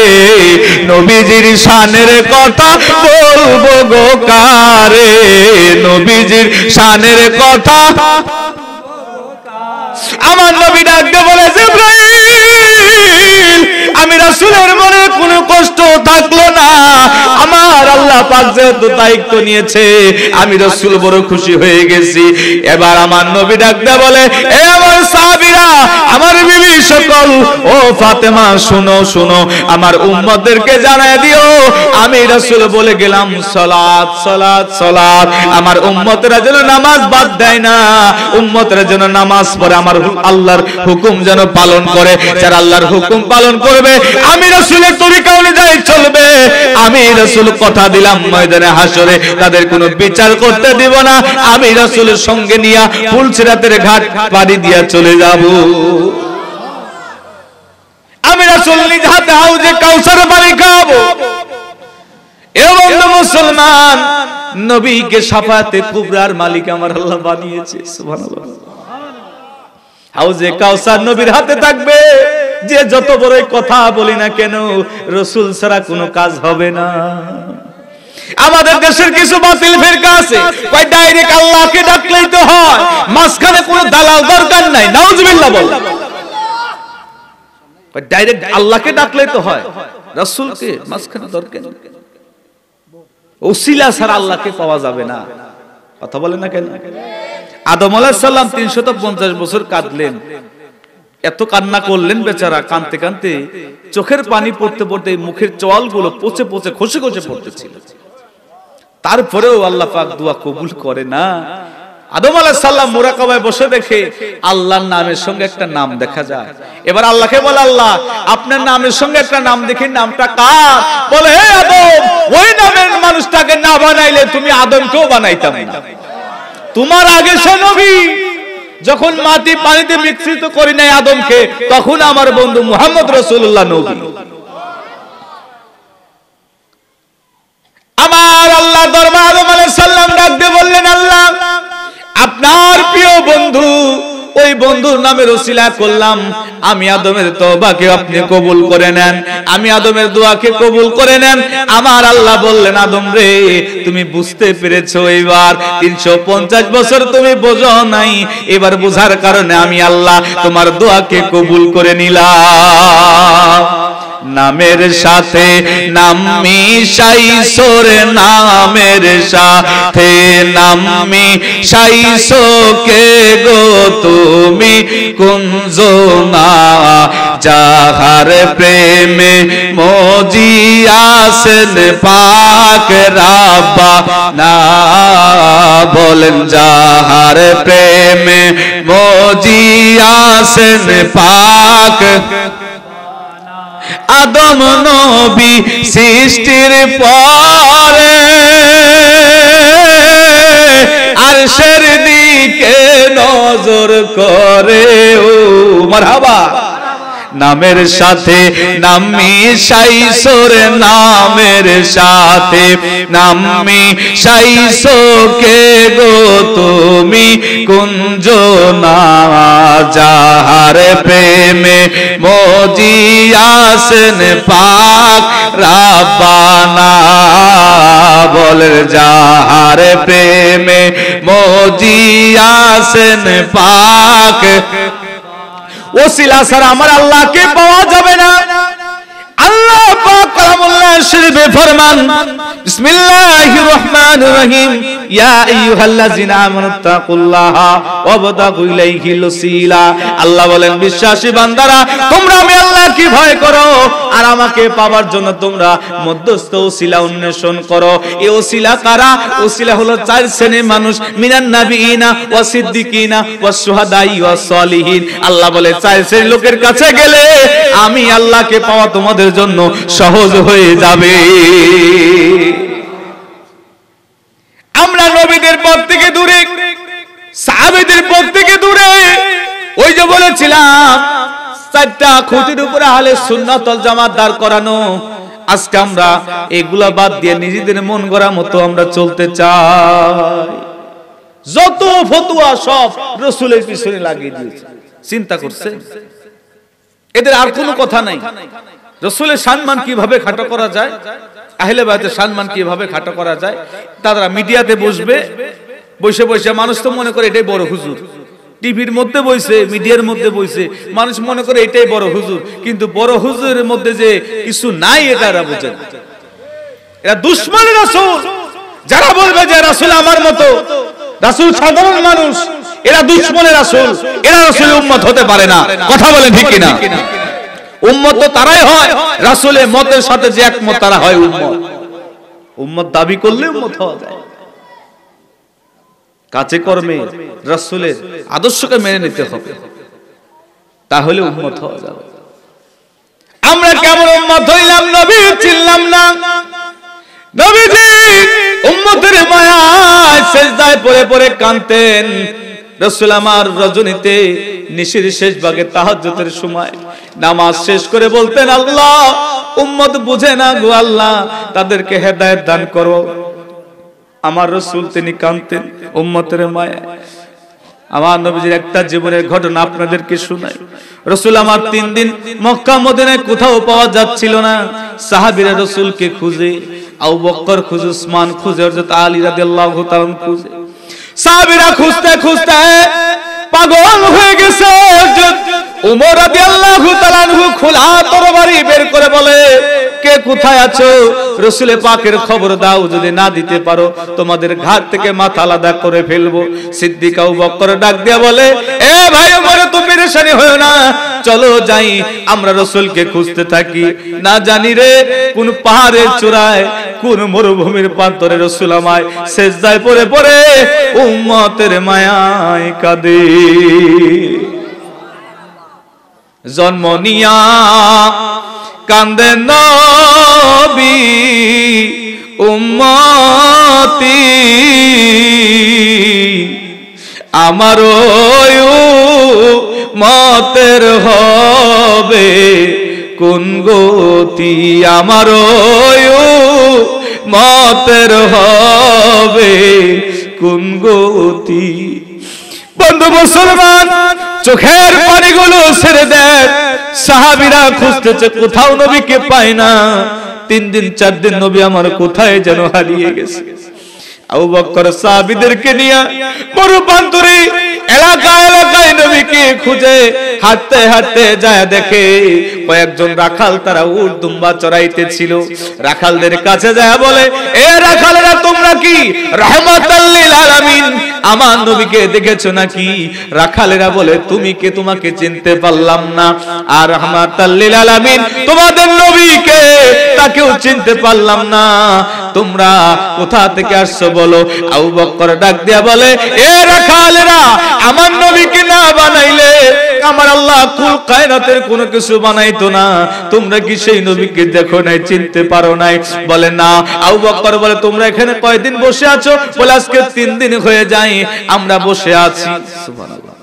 Speaker 1: নবীজির শানের কথা বলবো গো কারে, নবীজির শানের কথা। আমার নবী ডাকতে বলে, জিবরাইল, আমি রাসূলের মনে কোনো কষ্ট থাকলো না, আমার আল্লাহ পাক যেহেতু দায়িত্ব নিয়েছে, আমি রাসূল বড় খুশি হয়ে গেছি। এবার আমার নবী ডাকতে বলে, এ আমার সাহাবীরা, আমার বিবি সকল, ও ফাতেমা শুনো শুনো, আমার উম্মতদেরকে জানায় দিও, আমি রাসূল বলে গেলাম সালাত সালাত সালাত, আমার উম্মতরা যেন নামাজ বাদ দেয় না, উম্মতরা যেন নামাজ পড়ে, আমার আল্লাহর হুকুম যেন পালন করে। যারা আল্লাহর হুকুম পালন করবে, আমি রাসূলের তরিকা অনুযায়ী চলবে, আমি রাসূল কথা দিলাম ময়দানে হাসরে তাদের কোনো বিচার করতে দিব না, আমি রাসূলের সঙ্গে নিয়ে ফুলসিরাতের ঘাট পাড়ি দিয়া চলে যাব। আমি রাসূল নিজ হাতে হাউজে কাউসার পানি খাবো। এবং মুসলমান, নবীকে শাফায়াতে কুবরার মালিক আমার আল্লাহ বানিয়েছে, সুবহানাল্লাহ। হাউজে কাউসার নবীর হাতে থাকবে, যে যত বড়ই কথা বলি না কেন, রাসূল ছাড়া কোনো কাজ হবে না। আমাদের দেশের কিছু বাতিল ফিরকা আছে, কয় ডাইরেক্ট আল্লাহকে ডাকলেই তো হয়, মাঝখানে কোনো দালাল দরকার নাই। নাউজুবিল্লাহ বল, কয় ডাইরেক্ট আল্লাহকে ডাকলেই তো হয়, রাসূলকে মাঝখানে দরকার নেই, ওসিলা ছাড়া আল্লাহকে পাওয়া যাবে না। কথা বলেন না কেন? আদম আলাইহিস সালাম 350 বছর কাঁদলেন, এত কান্না করলেন বেচারা, কাঁদতে কাঁদতে চোখের পানি পড়তে পড়তে মুখের চোয়ালগুলো পচে পচে খসে খসে পড়তেছিল। তারপরেও আল্লাহ পাক দোয়া কবুল করে না। আদম আলাইহিস সালাম মুরাকাবায় বসে দেখে আল্লাহর নামের সঙ্গে একটা নাম দেখা যায়। এবার আল্লাহকে বলে, আল্লাহ আপনার নামের সঙ্গে একটা নাম দেখি, নামটা কার? বলে, হে আদম, ওই নামের মানুষটাকে না বানাইলে তুমি আদমকেও বানাইতাম না। তোমার আগে সে নবী, যখন মাটি পানিতে মিশ্রিত করি নাই আদমকে, তখন আমার বন্ধু মুহাম্মদ রাসূলুল্লাহ নবী। আমার আল্লাহ দরবার আদম আলাইহিস সালাম ডাক দিয়ে বললেন, আল্লাহ আপনার প্রিয় বন্ধু, ওই বন্ধুর নামে ওসিলা করলাম, আমি আদমের তওবাকে আপনি কবুল করে নেন, আমি আদমের দোয়াকে কবুল করে নেন। আমার আল্লাহ বললেন, আদম রে, তুমি বুঝতে পেরেছো, এবার 350 বছর তুমি বোঝো নাই, এবার বোঝার কারণে আমি আল্লাহ তোমার দোয়াকে কবুল করে নিলাম। নামের সাথে নাম মিশাইছো রে, নামের সাথে নাম মিশাইছো কে গো তুমি কুঞ্জনা, যাহার প্রেমে মজিয়াছেন পাক রাব্বানা। বলেন, যাহার প্রেমে মজিয়াছেন পাক। আদম নবী সৃষ্টির পরে আরশের দিকে নজর করে, ও মারহাবা। নামের সাথে নাম মিশাইছো রে, নামের সাথে নাম মিশাইছো কে গো তুমি কুঞ্জনা, যাহার প্রেমে মজিয়াছেন পাক রাব্বানা। বলে, যাহার প্রেমে মজিয়াছেন পাক। ওসিলা ছাড়া আমার আল্লাহকে পাওয়া যাবে না। আল্লাহ পাক কালামুল্লাহ শরীফে ফরমান, বিসমিল্লাহির রহমানির রহিম, ইয়া আইয়ুহাল্লাযিনা আমানুত্তাকুল্লাহা ওয়াবতাগু ইলাইহিল ওসিলা। আল্লাহ বলেন, বিশ্বাসী বান্দারা, তোমরা আমি আল্লাহকে ভয় করো আর আমাকে পাওয়ার জন্য তোমরা মধ্যস্থ ওসিলা অন্বেষণ করো। এই ওসিলা কারা? ওসিলা হলো 4 শ্রেণীর মানুষ, মিনান নাবিয়িনা ওয়া সিদ্দিকিনা ওয়া শুহাদাই ওয়া সালিহিন। আল্লাহ বলে, 4 শ্রেণীর লোকের কাছে গেলে আমি আল্লাহকে পাওয়া তোমাদের জন্য সহজ হয়ে যাবে। আমরা নবীদের পথ থেকে দূরে, সাহাবীদের পথ থেকে দূরে। ওই যে বলেছিলাম 4টা খুঁটির উপরে আহলে সুন্নাত ওয়াল জামাত দাঁড় করানো। আজকে আমরা এগুলা বাদ দিয়ে নিজেদের মন গড়া মতো আমরা চলতে চাই। যত ফতোয়া সব রাসূলের পিছনে লাগিয়ে দিয়েছে। চিন্তা করছে, এদের আর কোনো কথা নাই। রাসূলের সম্মান কিভাবে খাটো করা যায়, আহলে বাইতের সম্মান কিভাবে খাটো করা যায়, তারা মিডিয়াতে বসবে, বসে বসে মানুষ তো মনে করে এটাই বড় হুজুর। টিভির মধ্যে বসে, মিডিয়ার মধ্যে বসে মানুষ মনে করে এটাই বড় হুজুর, কিন্তু বড় হুজুরের মধ্যে যে কিছু নাই এটা এরা বোঝে না। এরা দুশমনের রাসূল। যারা বলবে যে রাসূল আমার মতো, রাসূল সাধারণ মানুষ, এরা দুশমনের রাসূল, এরা রাসূলের উম্মত হতে পারে না। কথা বলেন ঠিক কিনা? উম্মত তো তারাই হয় রাসূলের মতের সাথে যে একমত, তারা হয় উম্মত। উম্মত দাবি করলে উম্মত হওয়া যায়। কাজে কর্মে রাসূলের আদর্শকে মেনে নিতে হবে, তাহলে উম্মত হওয়া যাবে। আমরা কেমন উম্মত হইলাম? নবী চিনলাম না। নবীজি উম্মতের মায়ায় সিজদায় পড়ে পড়ে কাঁদতেন। রাসূল আমার রজনীতে নিশির শেষ ভাগে তাহাজ্জুদের সময় নামাজ শেষ করে বলতেন, আল্লাহ উম্মত বুঝে না গো আল্লাহ, তাদেরকে হেদায়েত দান করো। আমার রাসূল তিনি কাঁদতেন উম্মতের মায়ায়। আমার নবীজির একটা জীবনের ঘটনা আপনাদেরকে শোনাই। রাসূল আমার 3 দিন মক্কা মদিনায় কোথাও পাওয়া যাচ্ছিল না। সাহাবীরা রাসূলকে খুঁজে, আবু বকর খুঁজে, উসমান খুঁজে, হযরত আলী রাদিয়াল্লাহু তাআলা খুঁজে। সাহাবীরা খুঁজতে খুঁজতে পাগল হয়ে গেছে। ওমর রাদিয়াল্লাহু তাআলা খোলা তরবারি বের করে বলে, কে কোথায় আছো? রাসূল পাকের খবর দাও, যদি না দিতে পারো তোমাদের ঘাট থেকে মাথা আলাদা করে ফেলবো। সিদ্দিক আবু বকর ডাক দিয়া বলে, এ ভাই ওমর, তুমি পেরেশানি হয় না, চলো যাই আমরা রাসূলকে খুঁজতে থাকি। না জানি রে কোন পাহাড়ের চূড়ায় কোন মরুভূমির প্রান্তরে রাসূল আমায় সিজদায় পড়ে পড়ে উম্মতের মায়ায় কাঁদে। জন্ম নিয়া কান্দে নবী উম্মতি, আমার মতের হবে কোন গতি, আমার মতের হবে কোন গতি। বন্ধু মুসলমান, চোখের পানিগুলো ছেড়ে দেয়। সাহাবীরা খুঁজতেছে, কোথাও নবীকে পায় না। 3 দিন 4 দিন নবী আমার কোথায় যেন হারিয়ে গেছে। আবু বকর সাহাবীদেরকে নিয়ে মরুপ্রান্তরে এলাকায় এলাকায় নবীকে খুঁজে হাঁটতে হাঁটতে যায়, দেখে কয়েকজন রাখাল তারা উট দুম্বা চড়াইতেছিল। রাখালদের কাছে যায় বলে, এ রাখালেরা তোমরা কি রাহমাতাল লিল আলামিন আমার নবীকে দেখেছো নাকি? রাখালেরা বলে, তুমি কে? তোমাকে চিনতে পারলাম না। আর রাহমাতাল লিল আলামিন তোমাদের নবীকে, তাকেও চিনতে পারলাম না। তোমরা কোথা থেকে আসছো বলো। আবু বকর ডাক দিয়া বলে, এ রাখালেরা, আমার নবীকে না বানাইলে আমার আল্লাহ কুল কায়নাতের কোনো কিছু বানাইতো না। তোমরা কি সেই নবীকে দেখো নাই, চিনতে পারো নাই? বলে না। আবু বকর বলে, তোমরা এখানে কয়দিন বসে আছো? বলে আজকে 3 দিন হয়ে যায় আমরা বসে আছি। সুবহানাল্লাহ।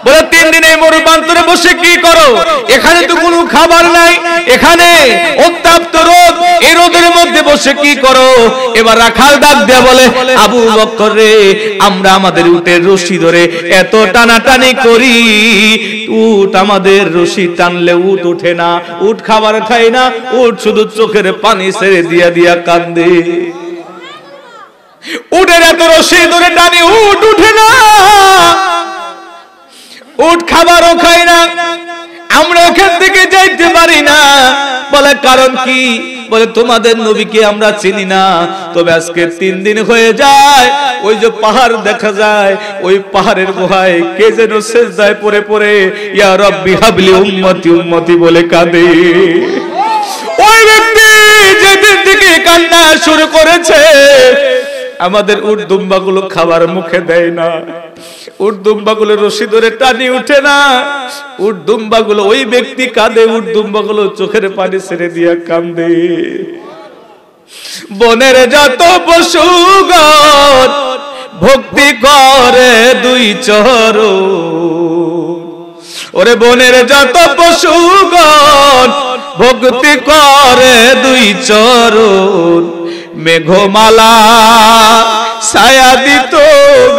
Speaker 1: বলে 3 দিন এই মরুপ্রান্তরে বসে কি করো? এখানে তো কোনো খাবার নাই, এখানে উত্তপ্ত রোদ, এই রোদের মধ্যে বসে কি করো? এবার রাখাল ডাক দেয়া বলে, আবু বকর রে, আমরা আমাদের উটের রশি ধরে এত টানাটানি করি, উট আমাদের রশি টানলে উট ওঠে না, উট খাবার খায় না, উট শুধু চোখের পানি ছেড়ে দিয়া দিয়া কান্দে। উটের এত রশি ধরে টানি, উট উঠে না, উট খাবারও খায় না, আমরা ওখান থেকে যাইতে পারি না। বলে কারণ কি? বলে তোমাদের নবীকে আমরা চিনি না। তবে আজকে 3 দিন হয়ে যায়, ওই যে পাহাড় দেখা যায়, ওই পাহাড়ের গুহায় কে যেন সিজদায় পড়ে পড়ে ইয়া রাব্বি হাবলি উম্মতি উম্মতি বলে কাঁদে। ওই ব্যক্তি যেদিন থেকে কান্না শুরু করেছে, আমাদের উট দুম্বাগুলো খাবার মুখে দেয় না, উট দুম্বাগুলো রশি ধরে টানি উঠে না, উট দুম্বাগুলো, ওই ব্যক্তি কাঁদে, উট দুম্বাগুলো চোখের পানি ছেড়ে দিয়া কান্দে। বনের যত পশুগণ ভক্তি করে 2 চরণ, ওরে বনের যত পশুগণ ভক্তি করে 2 চরণ, মেঘমালা ছায়া দিত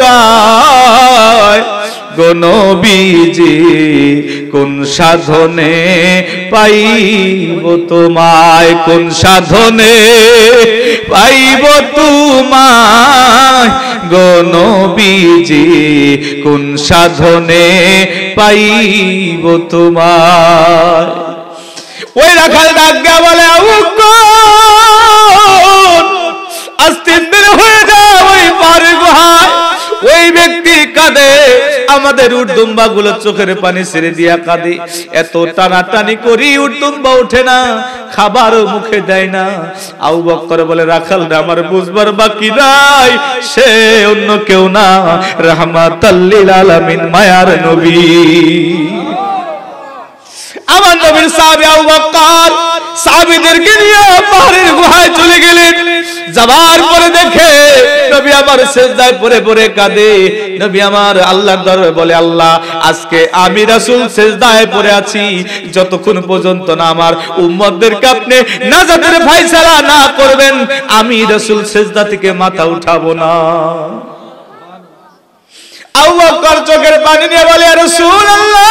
Speaker 1: গায় গো নবীজি, কোন সাধনে পাইব তোমায়, কোন সাধনে পাইব তোমায় গো নবীজি, কোন সাধনে পাইব তোমায়। ওই রাখাল ডাক দেয়া বলে, আজ 3 দিন হয়ে যায় ওই পাহাড়ের গুহায়, ওই ব্যক্তি কাঁদে, আমাদের উট দুম্বা গুলো চোখের পানি ছেড়ে দিয়া কাঁদে। এত টানাটানি করি উট দুম্বা ওঠে না, খাবারও মুখে দেয় না। আবু বকর বলে, রাখাল আমার বুঝবার বাকি নাই, সে অন্য কেউ না, রাহমাতাল লিল আলামিন মায়ার নবী। আমার নবীর সাহাবী আবু বকর সাহাবীদেরকে নিয়ে পাহাড়ের গুহায় চলে গেলেন। যাবার পরে দেখে নবী আমার সিজদায় পড়ে পড়ে কাঁদে। নবী আমার আল্লাহর দরবারে বলে, আল্লাহ, আজকে আমি রাসূল সিজদায় পড়ে আছি, যতক্ষণ পর্যন্ত না আমার উম্মতদেরকে আপনি নাজাতের ফয়সালা না করবেন, আমি রাসূল সিজদা থেকে মাথা উঠাবো না। আবু বকর চোখের পানি নিয়ে বলে, ইয়া রাসূলুল্লাহ,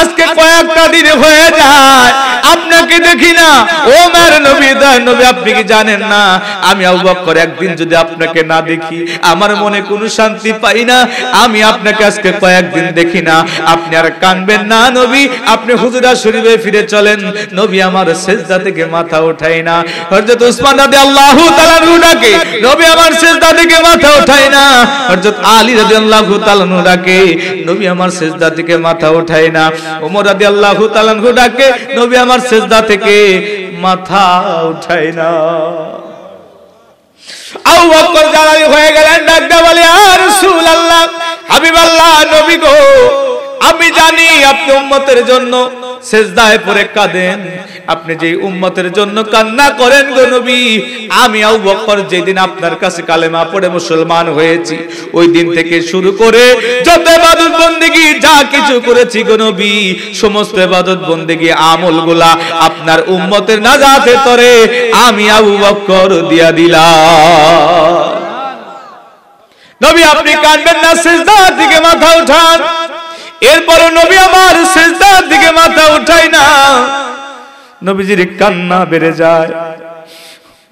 Speaker 1: আজকে কয়েকটা দিন হয়ে যায় আপনাকে দেখি না। ও আমার নবী দেয়, নবী আপনি কি জানেন না আমি আবু বকর একদিন যদি আপনাকে না দেখি আমার মনে কোনো শান্তি পাই না, আমি আপনাকে আজকে কয়েকদিন দেখি না, আপনি আর কাঁদবেন না নবী, আপনি হুজরা শরীফে ফিরে চলেন। নবী আমার সিজদা থেকে মাথা উঠায় না। হযরত উসমান রাদিয়াল্লাহু তাআলা আনহু ডাকে, নবী আমার সিজদা থেকে মাথা উঠায় না। হযরত আলী রাদিয়াল্লাহু তাআলা আনহু ডাকে, নবী আমার সিজদা থেকে মাথা উঠায় না। ওমর রাদিয়াল্লাহু তাআলা আনহু ডাকে, নবী আমার সিজদা থেকে মাথা উঠায় না। আবু বকর জালালি হয়ে গেলেন, ডাকতে বলে ইয়া রাসূলুল্লাহ, হাবিবাল্লাহ, নবী গো, আমি জানি আপনি উম্মতের জন্য সিজদায় পড়ে কাঁদেন, আপনি যে উম্মতের জন্য কান্না করেন গো নবী, আমি আবু বকর যেদিন আপনার কাছে কালেমা পড়ে মুসলমান হয়েছি ওই দিন থেকে শুরু করে যত ইবাদত বندگی যা কিছু করেছি গো নবী, সমস্ত ইবাদত বندگی আমলগুলা আপনার উম্মতের নাজাতের তরে আমি আবু বকর দিয়া দিলাম। নবী আপনি কাঁদবেন না, সিজদা থেকে মাথা উঠান। এরপর নবী আমার সিজদার দিকে মাথা উঠায় না, নবীজির কান্না বেড়ে যায়।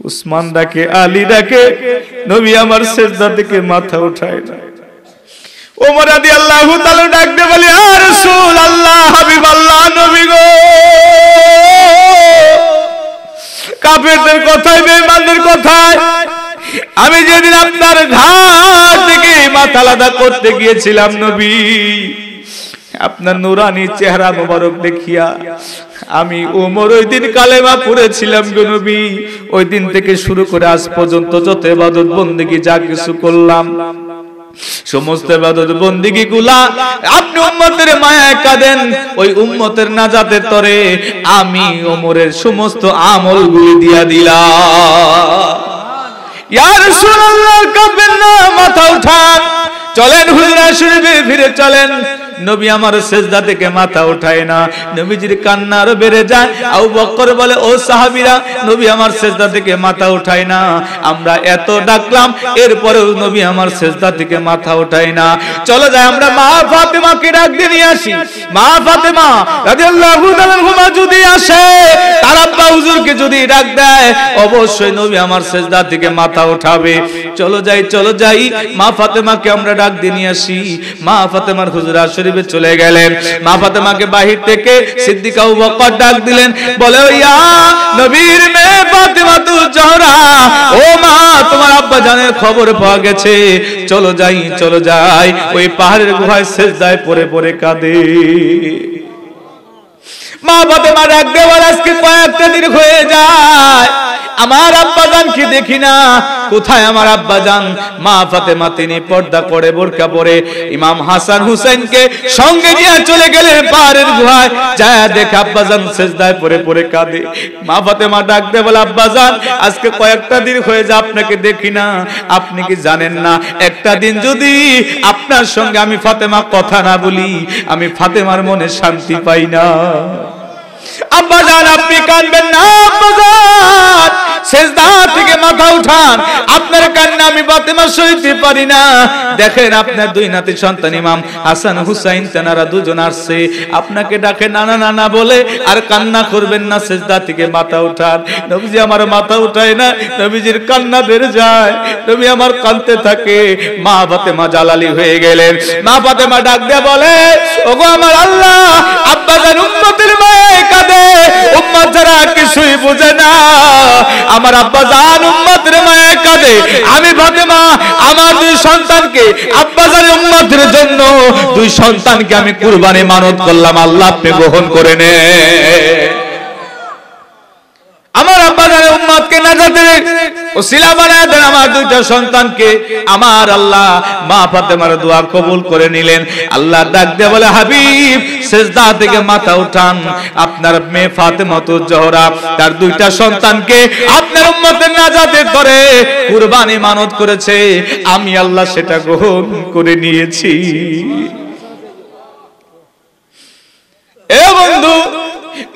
Speaker 1: উসমান ডাকে, আলী ডাকে, নবী আমার সিজদার দিকে মাথা উঠায় না। ওমর রাদিয়াল্লাহু তাআলা ডাকতে বলে ইয়া রাসূলুল্লাহ, হাবিবাল্লাহ, নবী গো, কাফেরদের কথায়, বেঈমানদের কথায় আমি যেদিন আপনার ঘাট থেকে মাথা আলাদা করতে গিয়েছিলাম নবী, আপনার নুরানি চেহারা মোবারক দেখিয়া আমি ওমর ওই দিন কালেমা পড়েছিলাম গো নবী। ওই দিন থেকে শুরু করে আজ পর্যন্ত যত ইবাদত বندگی যা কিছু করলাম সমস্ত ইবাদত বندگی গুলা আপনি উম্মতের মায়ায় কাঁদেন, ওই উম্মতের নাজাতের তরে আমি ওমরের সমস্ত আমলগুলি দিয়া দিলাম। ইয়া রাসূলুল্লাহ, কাঁদবেন না, মাথা উঠান, চলেন হুজরা শরীফে ফিরে চলেন। নবী আমার সিজদা থেকে মাথা উঠায় না, নবীজির কান্না আরো বেড়ে যায়। আবু বকর বলে, ও সাহাবীরা, নবী আমার সিজদা থেকে মাথা উঠায় না, আমরা এত ডাকলাম এরপরেও নবী আমার সিজদা থেকে মাথা উঠায় না, চলো যাই আমরা মা ফাতেমাকে ডাক দিয়ে নিয়ে আসি। মা ফাতেমা রাদিয়াল্লাহু তাআলা আনহা যদি আসে, তার আব্বা হুজুরকে যদি ডাক দেয়, অবশ্যই নবী আমার সিজদা থেকে মাথা উঠাবে। চলো যাই, চলো যাই, মা ফাতেমাকে আমরা ডাক দিয়ে নিয়ে আসি। মা ফাতেমার হুজরা শরীফে চলে গেলেন। মা ফাতেমাকে বাহির থেকে সিদ্দিক আবু বকর ডাক দিলেন, বলে ইয়া নবীর মেয়ে ফাতেমা তু জহরা, ও মা, তোমার আব্বা জানের খবর পাওয়া গেছে, চলো যাই, চলো যাই। ওই পাহাড়ের গুহায় সিজদায় পড়ে পড়ে কাঁদে। মা ফাতেমা ডাক দিয়ে বলে, আজকে কয়েকটা দিন হয়ে যায় আমার আব্বাজানকে দেখি না, কোথায় আমার আব্বাজান? মা ফাতেমা তিনি পর্দা করে, বোরকা পরে ইমাম হাসান হুসাইনকে সঙ্গে নিয়ে চলে গেলেন পাহাড়ের গুহায়। যায় দেখে আব্বাজান সিজদায় পড়ে পড়ে কাঁদে। মা ফাতেমা ডাক দিয়ে বলে, আব্বাজান, আজকে কয়েকটা দিন হয়ে যায় আপনাকে দেখি না, আপনি কি জানেন না একটা দিন যদি আপনার সঙ্গে আমি ফাতেমা কথা না বলি, আমি ফাতেমার মনে শান্তি পাই না। আব্বাজান আপনি কাঁদবেন না, আব্বাজান সিজদা থেকে মাথা উঠান, আপনার কান্না আমি ফাতেমা সইতে পারি না। দেখেন আপনার দুই নাতি সন্তান ইমাম হাসান হুসাইন, তেনারা দুজন আসছে, আপনাকে ডাকে নানা নানা বলে, আর কান্না করবেন না, সিজদা থেকে মাথা উঠান। নবীজি আমার মাথা উঠায় না, নবীজির কান্না বেড়ে যায়, নবী আমার কাঁদতে থাকে। মা ফাতেমা জালালি হয়ে গেলেন। মা ফাতেমা ডাক দিয়ে বলে, ওগো আমার আল্লাহ, আব্বাজান উম্মতের মায়ে কাঁদে, উম্মত যারা কিছুই বুঝে না, আমার আব্বাজান উম্মতের মায়ে কাঁদে। আমি ফাতেমা আমার দুই সন্তানকে, আব্বাজানের উম্মতের জন্য দুই সন্তানকে আমি কুরবানি মানত করলাম, আল্লাহ আপনি গ্রহণ করে নে। আমার আব্বাজানের উম্মতকে নাজাতের ওসিলা বানায় দেন আমার দুইটা সন্তানকে। আমার আল্লাহ মা ফাতেমার দোয়া কবুল করে নিলেন। আল্লাহ ডাক দিয়ে বলে, হাবিব সিজদা থেকে মাথা উঠান, আপনার মেয়ে ফাতেমা তু জহরা তার দুইটা সন্তানকে আপনার উম্মতের নাজাতের তরে কুরবানি মানত করেছে, আমি আল্লাহ সেটা গ্রহণ করে নিয়েছি। এ বন্ধু,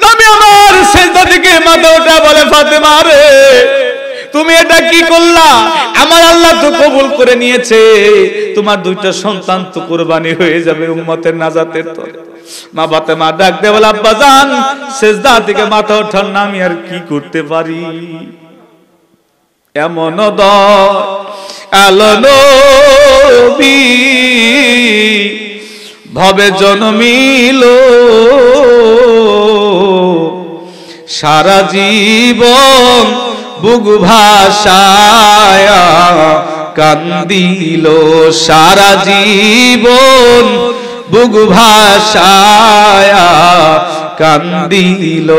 Speaker 1: নবী আমার সিজদা থেকে মাথা উঠা বলে, ফাতেমা রে, তুমি এটা কি করলা? আমার আল্লাহ তো কবুল করে নিয়েছে, তোমার দুইটা সন্তান তো কুরবানি হয়ে যাবে উম্মতের নাজাতের তরে। মা ফাতেমা ডাক দিয়ে বলে আব্বাজান সিজদা থেকে মাথা ওঠান না, আমি আর কি করতে পারি। এমন দয়ালো নবী ভবে জন্মিল, সারা জীবন বুক ভাষায় কান্দিল, সারা জীবন বুক ভাষায় কান্দিল।